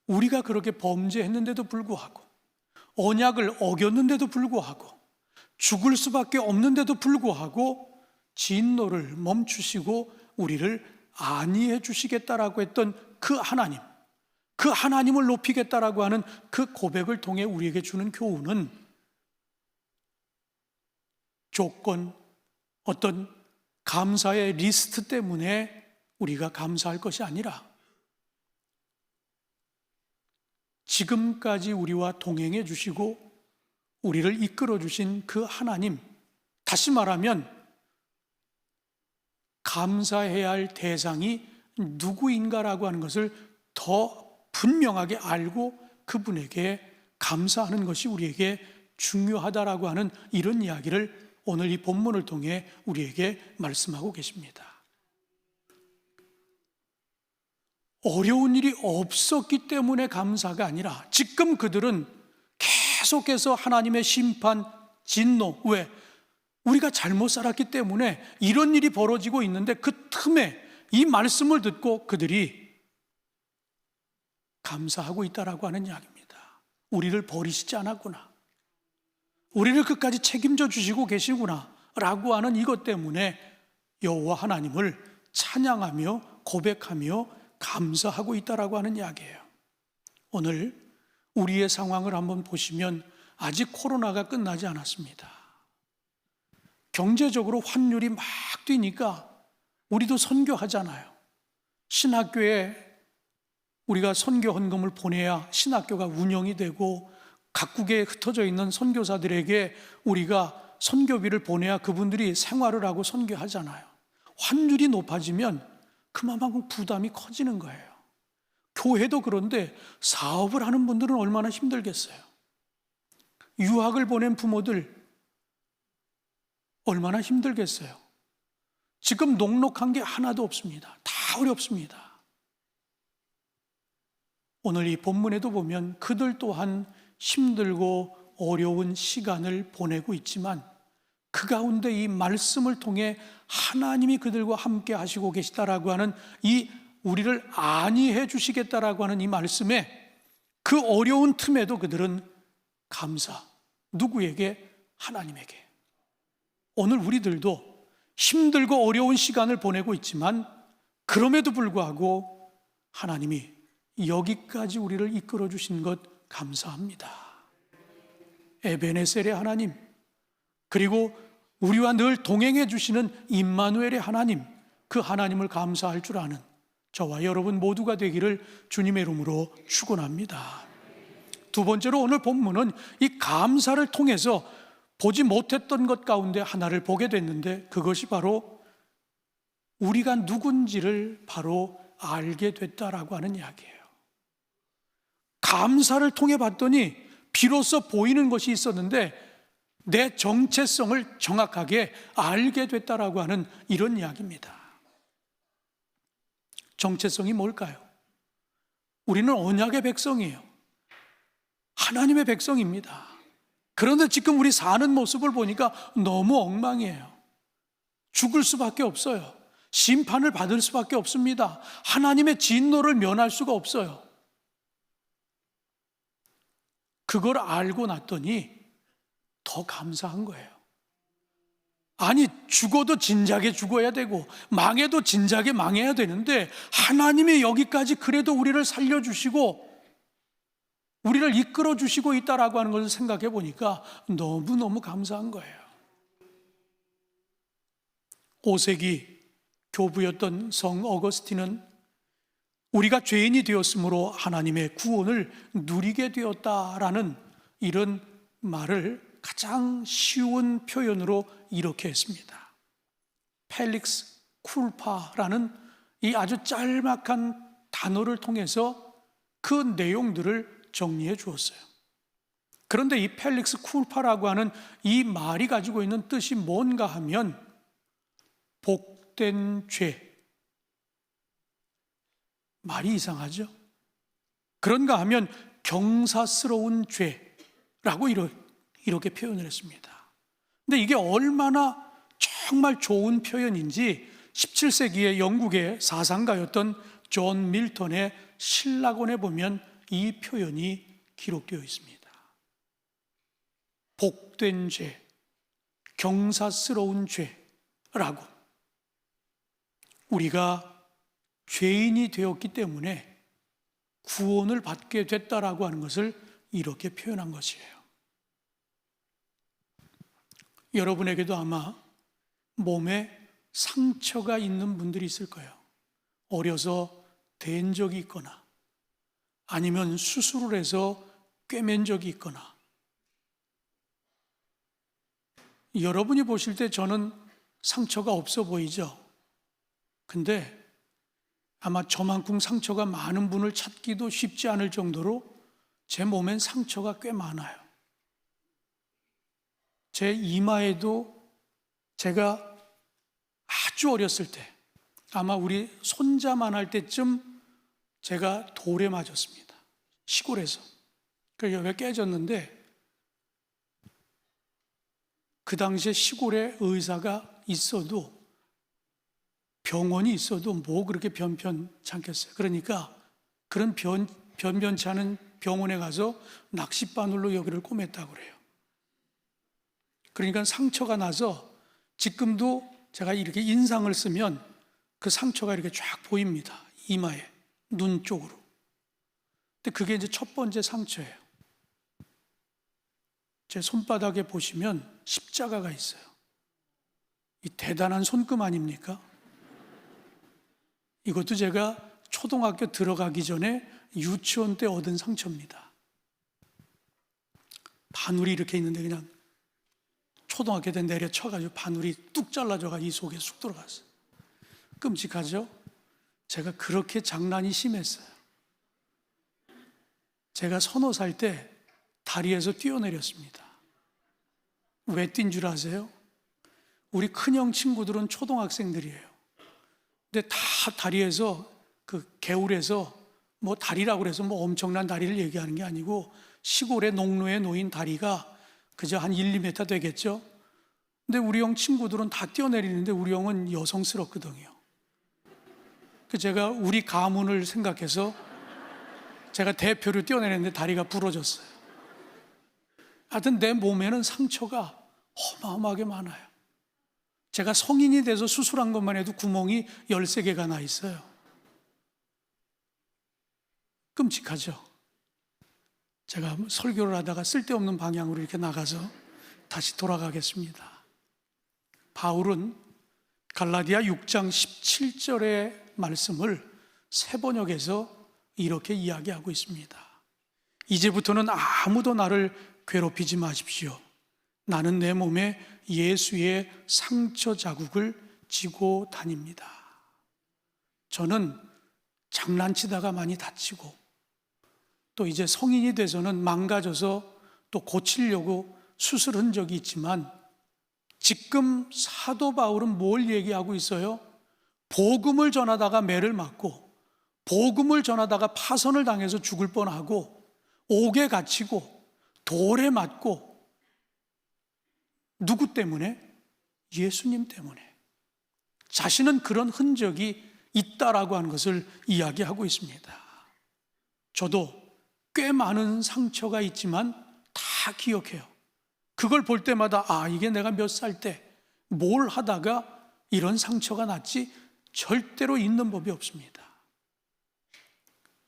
우리가 그렇게 범죄했는데도 불구하고 언약을 어겼는데도 불구하고 죽을 수밖에 없는데도 불구하고 진노를 멈추시고 우리를 안위해 주시겠다라고 했던 그 하나님, 그 하나님을 높이겠다라고 하는 그 고백을 통해 우리에게 주는 교훈은 조건, 어떤 감사의 리스트 때문에 우리가 감사할 것이 아니라 지금까지 우리와 동행해 주시고 우리를 이끌어 주신 그 하나님, 다시 말하면 감사해야 할 대상이 누구인가라고 하는 것을 더 분명하게 알고 그분에게 감사하는 것이 우리에게 중요하다라고 하는 이런 이야기를 오늘 이 본문을 통해 우리에게 말씀하고 계십니다. 어려운 일이 없었기 때문에 감사가 아니라 지금 그들은 계속해서 하나님의 심판, 진노, 왜? 우리가 잘못 살았기 때문에 이런 일이 벌어지고 있는데 그 틈에 이 말씀을 듣고 그들이 감사하고 있다라고 하는 이야기입니다. 우리를 버리시지 않았구나. 우리를 끝까지 책임져 주시고 계시구나 라고 하는 이것 때문에 여호와 하나님을 찬양하며 고백하며 감사하고 있다라고 하는 이야기예요. 오늘 우리의 상황을 한번 보시면 아직 코로나가 끝나지 않았습니다. 경제적으로 환율이 막 뛰니까 우리도 선교하잖아요. 신학교에 우리가 선교 헌금을 보내야 신학교가 운영이 되고 각국에 흩어져 있는 선교사들에게 우리가 선교비를 보내야 그분들이 생활을 하고 선교하잖아요. 환율이 높아지면 그만큼 부담이 커지는 거예요. 교회도 그런데 사업을 하는 분들은 얼마나 힘들겠어요. 유학을 보낸 부모들 얼마나 힘들겠어요. 지금 녹록한 게 하나도 없습니다. 다 어렵습니다. 오늘 이 본문에도 보면 그들 또한 힘들고 어려운 시간을 보내고 있지만 그 가운데 이 말씀을 통해 하나님이 그들과 함께 하시고 계시다라고 하는 이 우리를 안위해 주시겠다라고 하는 이 말씀에 그 어려운 틈에도 그들은 감사. 누구에게? 하나님에게. 오늘 우리들도 힘들고 어려운 시간을 보내고 있지만 그럼에도 불구하고 하나님이 여기까지 우리를 이끌어 주신 것 감사합니다. 에베네셀의 하나님, 그리고 우리와 늘 동행해 주시는 임마누엘의 하나님, 그 하나님을 감사할 줄 아는 저와 여러분 모두가 되기를 주님의 이름으로 축원합니다. 두 번째로 오늘 본문은 이 감사를 통해서 보지 못했던 것 가운데 하나를 보게 됐는데, 그것이 바로 우리가 누군지를 바로 알게 됐다라고 하는 이야기예요. 감사를 통해 봤더니 비로소 보이는 것이 있었는데 내 정체성을 정확하게 알게 됐다라고 하는 이런 이야기입니다. 정체성이 뭘까요? 우리는 언약의 백성이에요. 하나님의 백성입니다. 그런데 지금 우리 사는 모습을 보니까 너무 엉망이에요. 죽을 수밖에 없어요. 심판을 받을 수밖에 없습니다. 하나님의 진노를 면할 수가 없어요. 그걸 알고 났더니 더 감사한 거예요. 아니, 죽어도 진작에 죽어야 되고 망해도 진작에 망해야 되는데 하나님이 여기까지 그래도 우리를 살려주시고 우리를 이끌어 주시고 있다라고 하는 것을 생각해 보니까 너무너무 감사한 거예요. 5세기 교부였던 성 어거스틴은 우리가 죄인이 되었으므로 하나님의 구원을 누리게 되었다라는 이런 말을 가장 쉬운 표현으로 이렇게 했습니다. 펠릭스 쿨파라는 이 아주 짤막한 단어를 통해서 그 내용들을 정리해 주었어요. 그런데 이 펠릭스 쿨파라고 하는 이 말이 가지고 있는 뜻이 뭔가 하면 복된 죄. 말이 이상하죠? 그런가 하면 경사스러운 죄라고 이렇게 표현을 했습니다. 근데 이게 얼마나 정말 좋은 표현인지 17세기의 영국의 사상가였던 존 밀턴의 신라곤에 보면 이 표현이 기록되어 있습니다. 복된 죄, 경사스러운 죄라고. 우리가 죄인이 되었기 때문에 구원을 받게 됐다라고 하는 것을 이렇게 표현한 것이에요. 여러분에게도 아마 몸에 상처가 있는 분들이 있을 거예요. 어려서 댄 적이 있거나 아니면 수술을 해서 꿰맨 적이 있거나. 여러분이 보실 때 저는 상처가 없어 보이죠? 근데 아마 저만큼 상처가 많은 분을 찾기도 쉽지 않을 정도로 제 몸엔 상처가 꽤 많아요. 제 이마에도 제가 아주 어렸을 때, 아마 우리 손자만 할 때쯤 제가 돌에 맞았습니다. 시골에서. 그래서 여기가 깨졌는데 그 당시에 시골에 의사가 있어도 병원이 있어도 뭐 그렇게 변변찮겠어요. 그러니까 그런 변변치 않은 병원에 가서 낚싯바늘로 여기를 꼬맸다고 그래요. 그러니까 상처가 나서 지금도 제가 이렇게 인상을 쓰면 그 상처가 이렇게 쫙 보입니다. 이마에, 눈 쪽으로. 근데 그게 이제 첫 번째 상처예요. 제 손바닥에 보시면 십자가가 있어요. 이 대단한 손금 아닙니까? 이것도 제가 초등학교 들어가기 전에 유치원 때 얻은 상처입니다. 바늘이 이렇게 있는데 그냥 초등학교 때 내려쳐가지고 바늘이 뚝 잘라져가지고 이 속에 쑥 들어갔어요. 끔찍하죠? 제가 그렇게 장난이 심했어요. 제가 3살 때 다리에서 뛰어내렸습니다. 왜 뛴 줄 아세요? 우리 큰형 친구들은 초등학생들이에요. 근데 다 다리에서 그 개울에서 뭐 다리라고 그래서 뭐 엄청난 다리를 얘기하는 게 아니고 시골의 농로에 놓인 다리가 그저 한 1, 2m 되겠죠. 근데 우리 형 친구들은 다 뛰어내리는데 우리 형은 여성스럽거든요. 그 제가 우리 가문을 생각해서 제가 대표로 뛰어내렸는데 다리가 부러졌어요. 하여튼 내 몸에는 상처가 어마어마하게 많아요. 제가 성인이 돼서 수술한 것만 해도 구멍이 13개가 나 있어요. 끔찍하죠? 제가 설교를 하다가 쓸데없는 방향으로 이렇게 나가서 다시 돌아가겠습니다. 바울은 갈라디아 6장 17절의 말씀을 새 번역에서 이렇게 이야기하고 있습니다. 이제부터는 아무도 나를 괴롭히지 마십시오. 나는 내 몸에 예수의 상처 자국을 지고 다닙니다. 저는 장난치다가 많이 다치고 또 이제 성인이 돼서는 망가져서 또 고치려고 수술한 적이 있지만 지금 사도 바울은 뭘 얘기하고 있어요? 복음을 전하다가 매를 맞고 복음을 전하다가 파선을 당해서 죽을 뻔하고 옥에 갇히고 돌에 맞고 누구 때문에? 예수님 때문에. 자신은 그런 흔적이 있다라고 하는 것을 이야기하고 있습니다. 저도 꽤 많은 상처가 있지만 다 기억해요. 그걸 볼 때마다 이게 내가 몇 살 때 뭘 하다가 이런 상처가 났지 절대로 있는 법이 없습니다.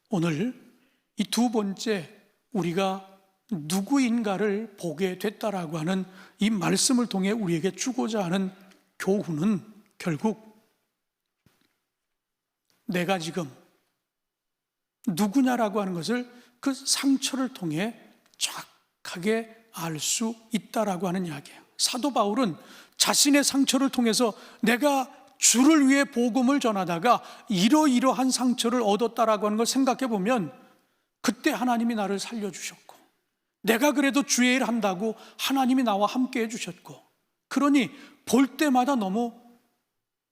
오늘 이 두 번째 우리가 누구인가를 보게 됐다라고 하는 이 말씀을 통해 우리에게 주고자 하는 교훈은 결국 내가 지금 누구냐라고 하는 것을 그 상처를 통해 정확하게 알 수 있다라고 하는 이야기예요. 사도 바울은 자신의 상처를 통해서 내가 주를 위해 복음을 전하다가 이러이러한 상처를 얻었다라고 하는 걸 생각해 보면 그때 하나님이 나를 살려주셨고 내가 그래도 주의 일 한다고 하나님이 나와 함께 해주셨고 그러니 볼 때마다 너무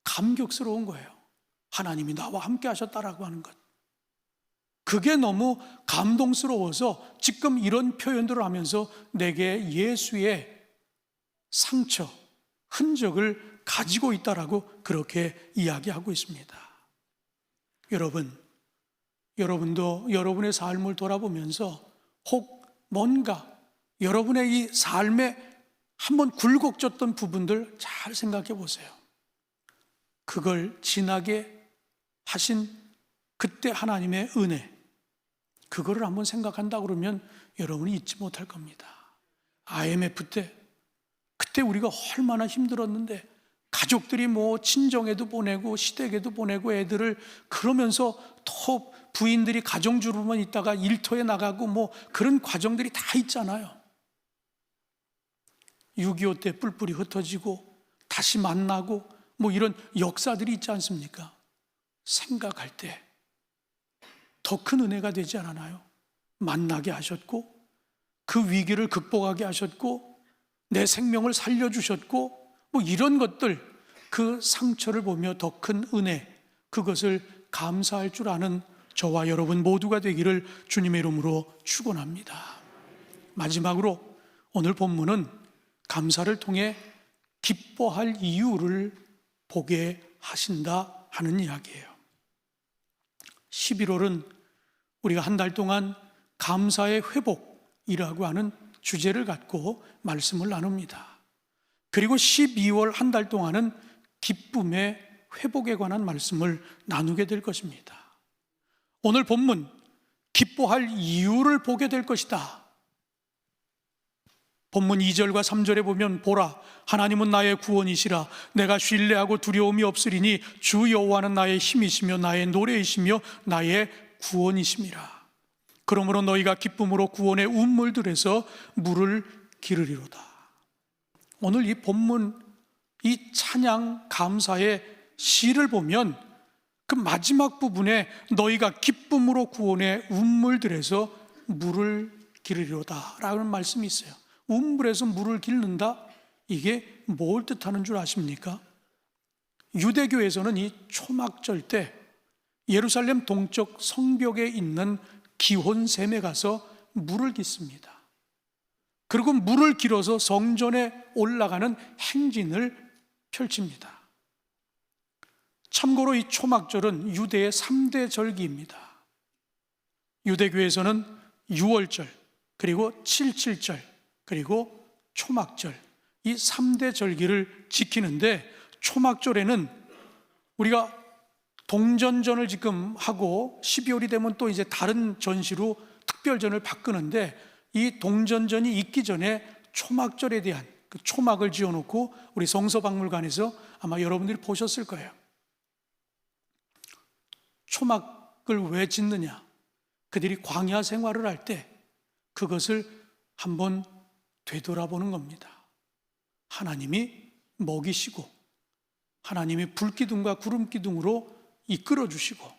감격스러운 거예요. 하나님이 나와 함께 하셨다라고 하는 것. 그게 너무 감동스러워서 지금 이런 표현들을 하면서 내게 예수의 상처, 흔적을 가지고 있다라고 그렇게 이야기하고 있습니다. 여러분도 여러분의 삶을 돌아보면서 혹 뭔가 여러분의 이 삶에 한번 굴곡졌던 부분들 잘 생각해 보세요. 그걸 지나게 하신 그때 하나님의 은혜, 그거를 한번 생각한다 그러면 여러분이 잊지 못할 겁니다. IMF 때 그때 우리가 얼마나 힘들었는데 가족들이 뭐 친정에도 보내고 시댁에도 보내고 애들을 그러면서 또 부인들이 가정주부만 있다가 일터에 나가고 뭐 그런 과정들이 다 있잖아요. 6.25 때 뿔뿔이 흩어지고 다시 만나고 뭐 이런 역사들이 있지 않습니까? 생각할 때 더 큰 은혜가 되지 않았나요? 만나게 하셨고 그 위기를 극복하게 하셨고 내 생명을 살려주셨고 뭐 이런 것들, 그 상처를 보며 더 큰 은혜, 그것을 감사할 줄 아는 저와 여러분 모두가 되기를 주님의 이름으로 축원합니다. 마지막으로 오늘 본문은 감사를 통해 기뻐할 이유를 보게 하신다 하는 이야기예요. 11월은 우리가 한 달 동안 감사의 회복이라고 하는 주제를 갖고 말씀을 나눕니다. 그리고 12월 한 달 동안은 기쁨의 회복에 관한 말씀을 나누게 될 것입니다. 오늘 본문 기뻐할 이유를 보게 될 것이다. 본문 2절과 3절에 보면 보라 하나님은 나의 구원이시라 내가 신뢰하고 두려움이 없으리니 주 여호와는 나의 힘이시며 나의 노래이시며 나의 구원이심이라. 그러므로 너희가 기쁨으로 구원의 운물들에서 물을 기르리로다. 오늘 이 본문 이 찬양 감사의 시를 보면 그 마지막 부분에 너희가 기쁨으로 구원의 운물들에서 물을 기르리로다 라는 말씀이 있어요. 운물에서 물을 기른다? 이게 뭘 뜻하는 줄 아십니까? 유대교에서는 이 초막절 때 예루살렘 동쪽 성벽에 있는 기혼샘에 가서 물을 깃습니다. 그리고 물을 길어서 성전에 올라가는 행진을 펼칩니다. 참고로 이 초막절은 유대의 3대 절기입니다. 유대교에서는 6월절, 그리고 7.7절, 그리고 초막절, 이 3대 절기를 지키는데 초막절에는 우리가 동전전을 지금 하고 12월이 되면 또 이제 다른 전시로 특별전을 바꾸는데 이 동전전이 있기 전에 초막절에 대한 그 초막을 지어놓고 우리 성서박물관에서 아마 여러분들이 보셨을 거예요. 초막을 왜 짓느냐? 그들이 광야 생활을 할 때 그것을 한번 되돌아보는 겁니다. 하나님이 먹이시고 하나님이 불기둥과 구름기둥으로 이끌어 주시고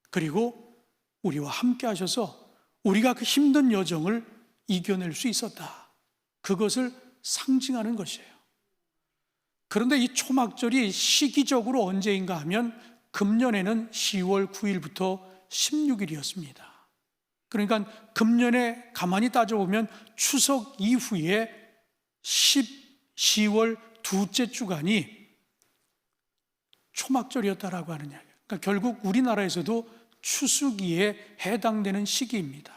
그리고 우리와 함께 하셔서 우리가 그 힘든 여정을 이겨낼 수 있었다. 그것을 상징하는 것이에요. 그런데 이 초막절이 시기적으로 언제인가 하면 금년에는 10월 9일부터 16일이었습니다. 그러니까 금년에 가만히 따져보면 추석 이후에 10월 둘째 주간이 초막절이었다라고 하는 이야기예요. 그러니까 결국 우리나라에서도 추수기에 해당되는 시기입니다.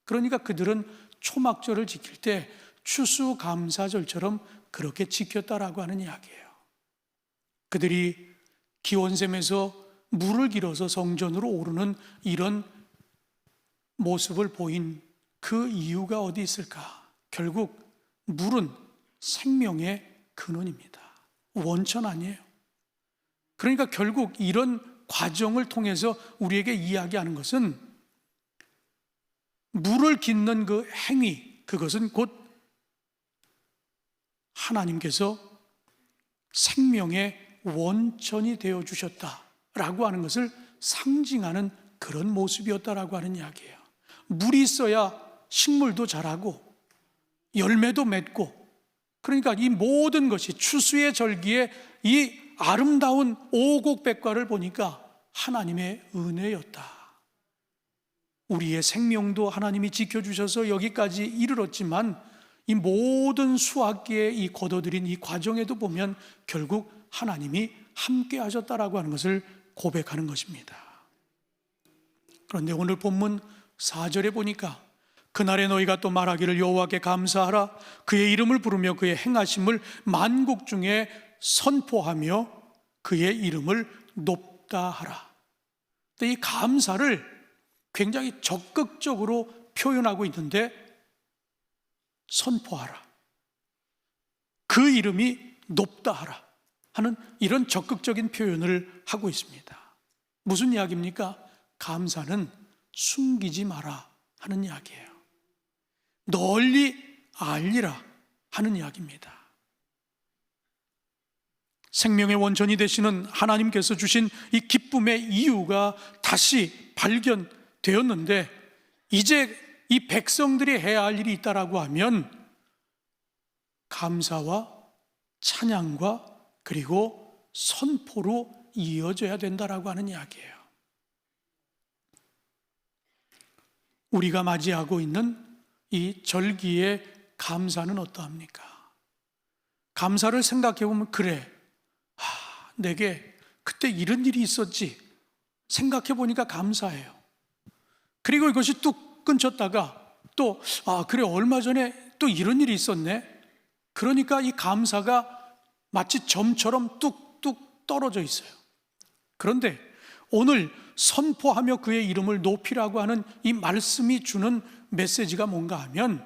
그러니까 그들은 초막절을 지킬 때 추수감사절처럼 그렇게 지켰다라고 하는 이야기예요. 그들이 기원샘에서 물을 길어서 성전으로 오르는 이런 모습을 보인 그 이유가 어디 있을까? 결국 물은 생명의 근원입니다. 원천 아니에요. 그러니까 결국 이런 과정을 통해서 우리에게 이야기하는 것은 물을 깃는 그 행위, 그것은 곧 하나님께서 생명의 원천이 되어 주셨다라고 하는 것을 상징하는 그런 모습이었다라고 하는 이야기예요. 물이 있어야 식물도 자라고 열매도 맺고, 그러니까 이 모든 것이 추수의 절기에 이 아름다운 오곡백과를 보니까 하나님의 은혜였다. 우리의 생명도 하나님이 지켜주셔서 여기까지 이르렀지만 이 모든 수학기에 이 거둬들인 이 과정에도 보면 결국 하나님이 함께 하셨다라고 하는 것을 고백하는 것입니다. 그런데 오늘 본문 4절에 보니까 그날에 너희가 또 말하기를 여호와께 감사하라, 그의 이름을 부르며 그의 행하심을 만국 중에 선포하며 그의 이름을 높다 하라. 이 감사를 굉장히 적극적으로 표현하고 있는데, 선포하라, 그 이름이 높다 하라 하는 이런 적극적인 표현을 하고 있습니다. 무슨 이야기입니까? 감사는 숨기지 마라 하는 이야기예요. 널리 알리라 하는 이야기입니다. 생명의 원천이 되시는 하나님께서 주신 이 기쁨의 이유가 다시 발견되었는데, 이제 이 백성들이 해야 할 일이 있다라고 하면 감사와 찬양과 그리고 선포로 이어져야 된다라고 하는 이야기예요. 우리가 맞이하고 있는 이 절기의 감사는 어떠합니까? 감사를 생각해 보면, 그래, 내게 그때 이런 일이 있었지, 생각해 보니까 감사해요. 그리고 이것이 뚝 끊쳤다가 또 그래, 얼마 전에 또 이런 일이 있었네. 그러니까 이 감사가 마치 점처럼 뚝뚝 떨어져 있어요. 그런데 오늘 선포하며 그의 이름을 높이라고 하는 이 말씀이 주는 메시지가 뭔가 하면,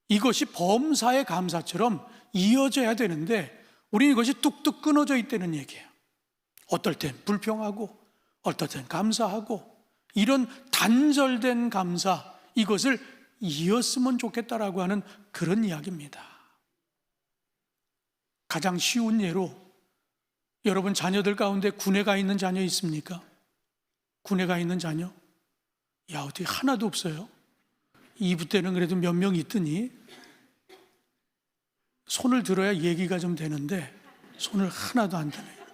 이것이 범사의 감사처럼 이어져야 되는데 우리는 이것이 뚝뚝 끊어져 있다는 얘기예요. 어떨 땐 불평하고 어떨 땐 감사하고, 이런 단절된 감사, 이것을 이었으면 좋겠다라고 하는 그런 이야기입니다. 가장 쉬운 예로, 여러분 자녀들 가운데 군에 가 있는 자녀 있습니까? 군에 가 있는 자녀? 야, 어떻게 하나도 없어요? 2부 때는 그래도 몇 명 있더니 손을 들어야 얘기가 좀 되는데 손을 하나도 안 드네요.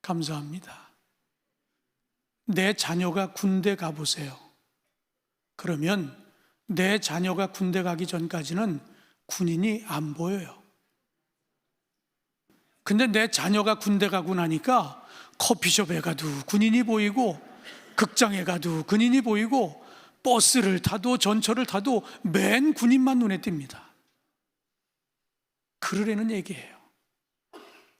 감사합니다. 내 자녀가 군대 가보세요. 그러면 내 자녀가 군대 가기 전까지는 군인이 안 보여요. 근데 내 자녀가 군대 가고 나니까 커피숍에 가도 군인이 보이고, 극장에 가도 군인이 보이고, 버스를 타도 전철을 타도 맨 군인만 눈에 띕니다. 그러려는 얘기예요.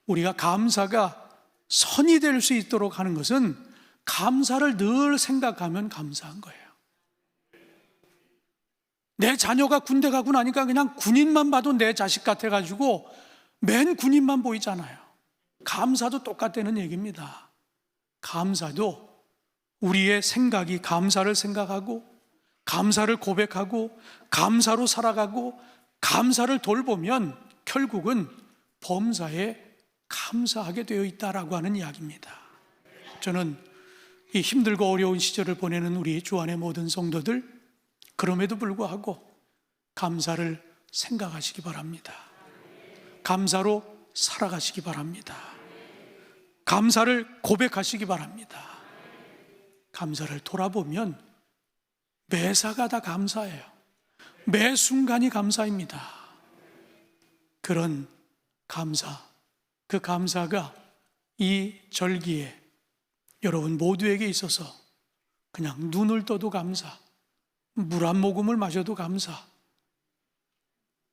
우리가 감사가 선이 될 수 있도록 하는 것은 감사를 늘 생각하면 감사한 거예요. 내 자녀가 군대 가고 나니까 그냥 군인만 봐도 내 자식 같아가지고 맨 군인만 보이잖아요. 감사도 똑같다는 얘기입니다. 감사도 우리의 생각이 감사를 생각하고 감사를 고백하고 감사로 살아가고 감사를 돌보면 결국은 범사에 감사하게 되어 있다라고 하는 이야기입니다. 저는 이 힘들고 어려운 시절을 보내는 우리 주 안의 모든 성도들, 그럼에도 불구하고 감사를 생각하시기 바랍니다. 감사로 살아가시기 바랍니다. 감사를 고백하시기 바랍니다. 감사를 돌아보면 매사가 다 감사해요. 매 순간이 감사입니다. 그런 감사, 그 감사가 이 절기에 여러분 모두에게 있어서 그냥 눈을 떠도 감사, 물 한 모금을 마셔도 감사,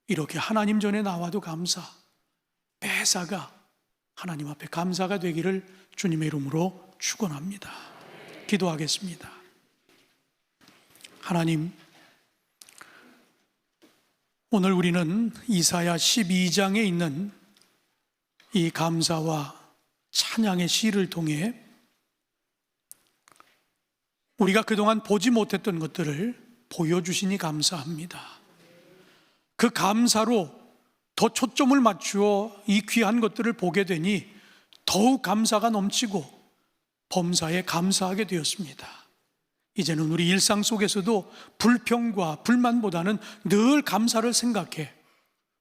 이렇게 하나님 전에 나와도 감사, 매사가 하나님 앞에 감사가 되기를 주님의 이름으로 축원합니다. 기도하겠습니다. 하나님, 오늘 우리는 이사야 12장에 있는 이 감사와 찬양의 시를 통해 우리가 그동안 보지 못했던 것들을 보여주시니 감사합니다. 그 감사로 더 초점을 맞추어 이 귀한 것들을 보게 되니 더욱 감사가 넘치고 범사에 감사하게 되었습니다. 이제는 우리 일상 속에서도 불평과 불만보다는 늘 감사를 생각해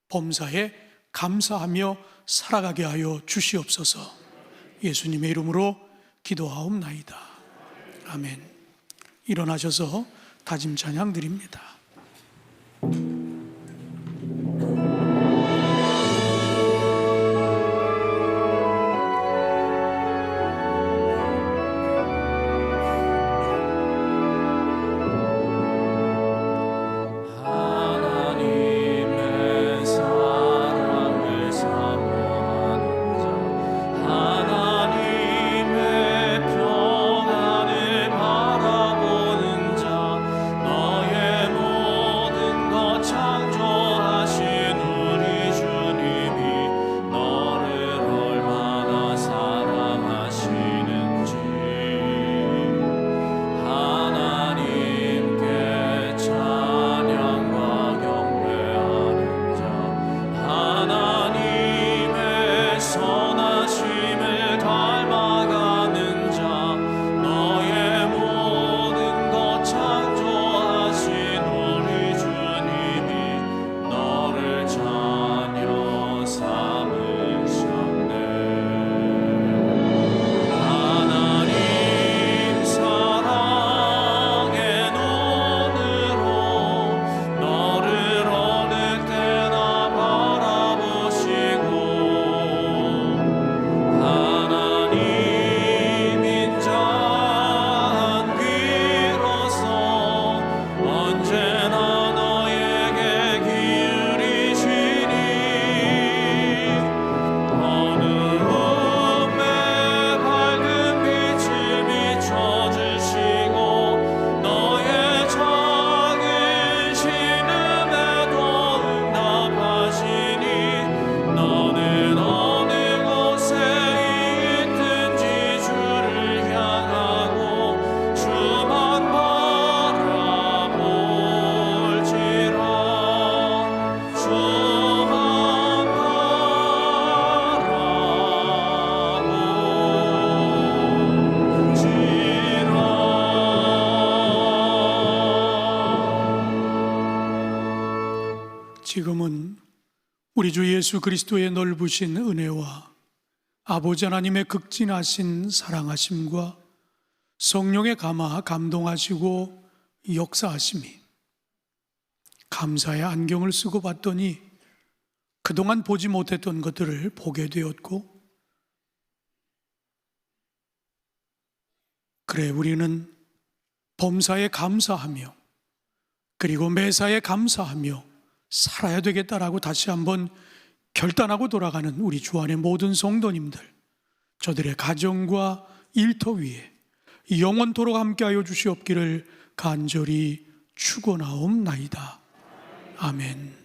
범사에 감사하며 살아가게 하여 주시옵소서. 예수님의 이름으로 기도하옵나이다. 아멘. 일어나셔서 다짐 찬양 드립니다. 지금은 우리 주 예수 그리스도의 넓으신 은혜와 아버지 하나님의 극진하신 사랑하심과 성령의 감화 감동하시고 역사하심이 감사의 안경을 쓰고 봤더니 그동안 보지 못했던 것들을 보게 되었고, 그래 우리는 범사에 감사하며 그리고 매사에 감사하며 살아야 되겠다라고 다시 한번 결단하고 돌아가는 우리 주 안의 모든 성도님들, 저들의 가정과 일터 위에 영원토록 함께하여 주시옵기를 간절히 축원하옵나이다. 아멘.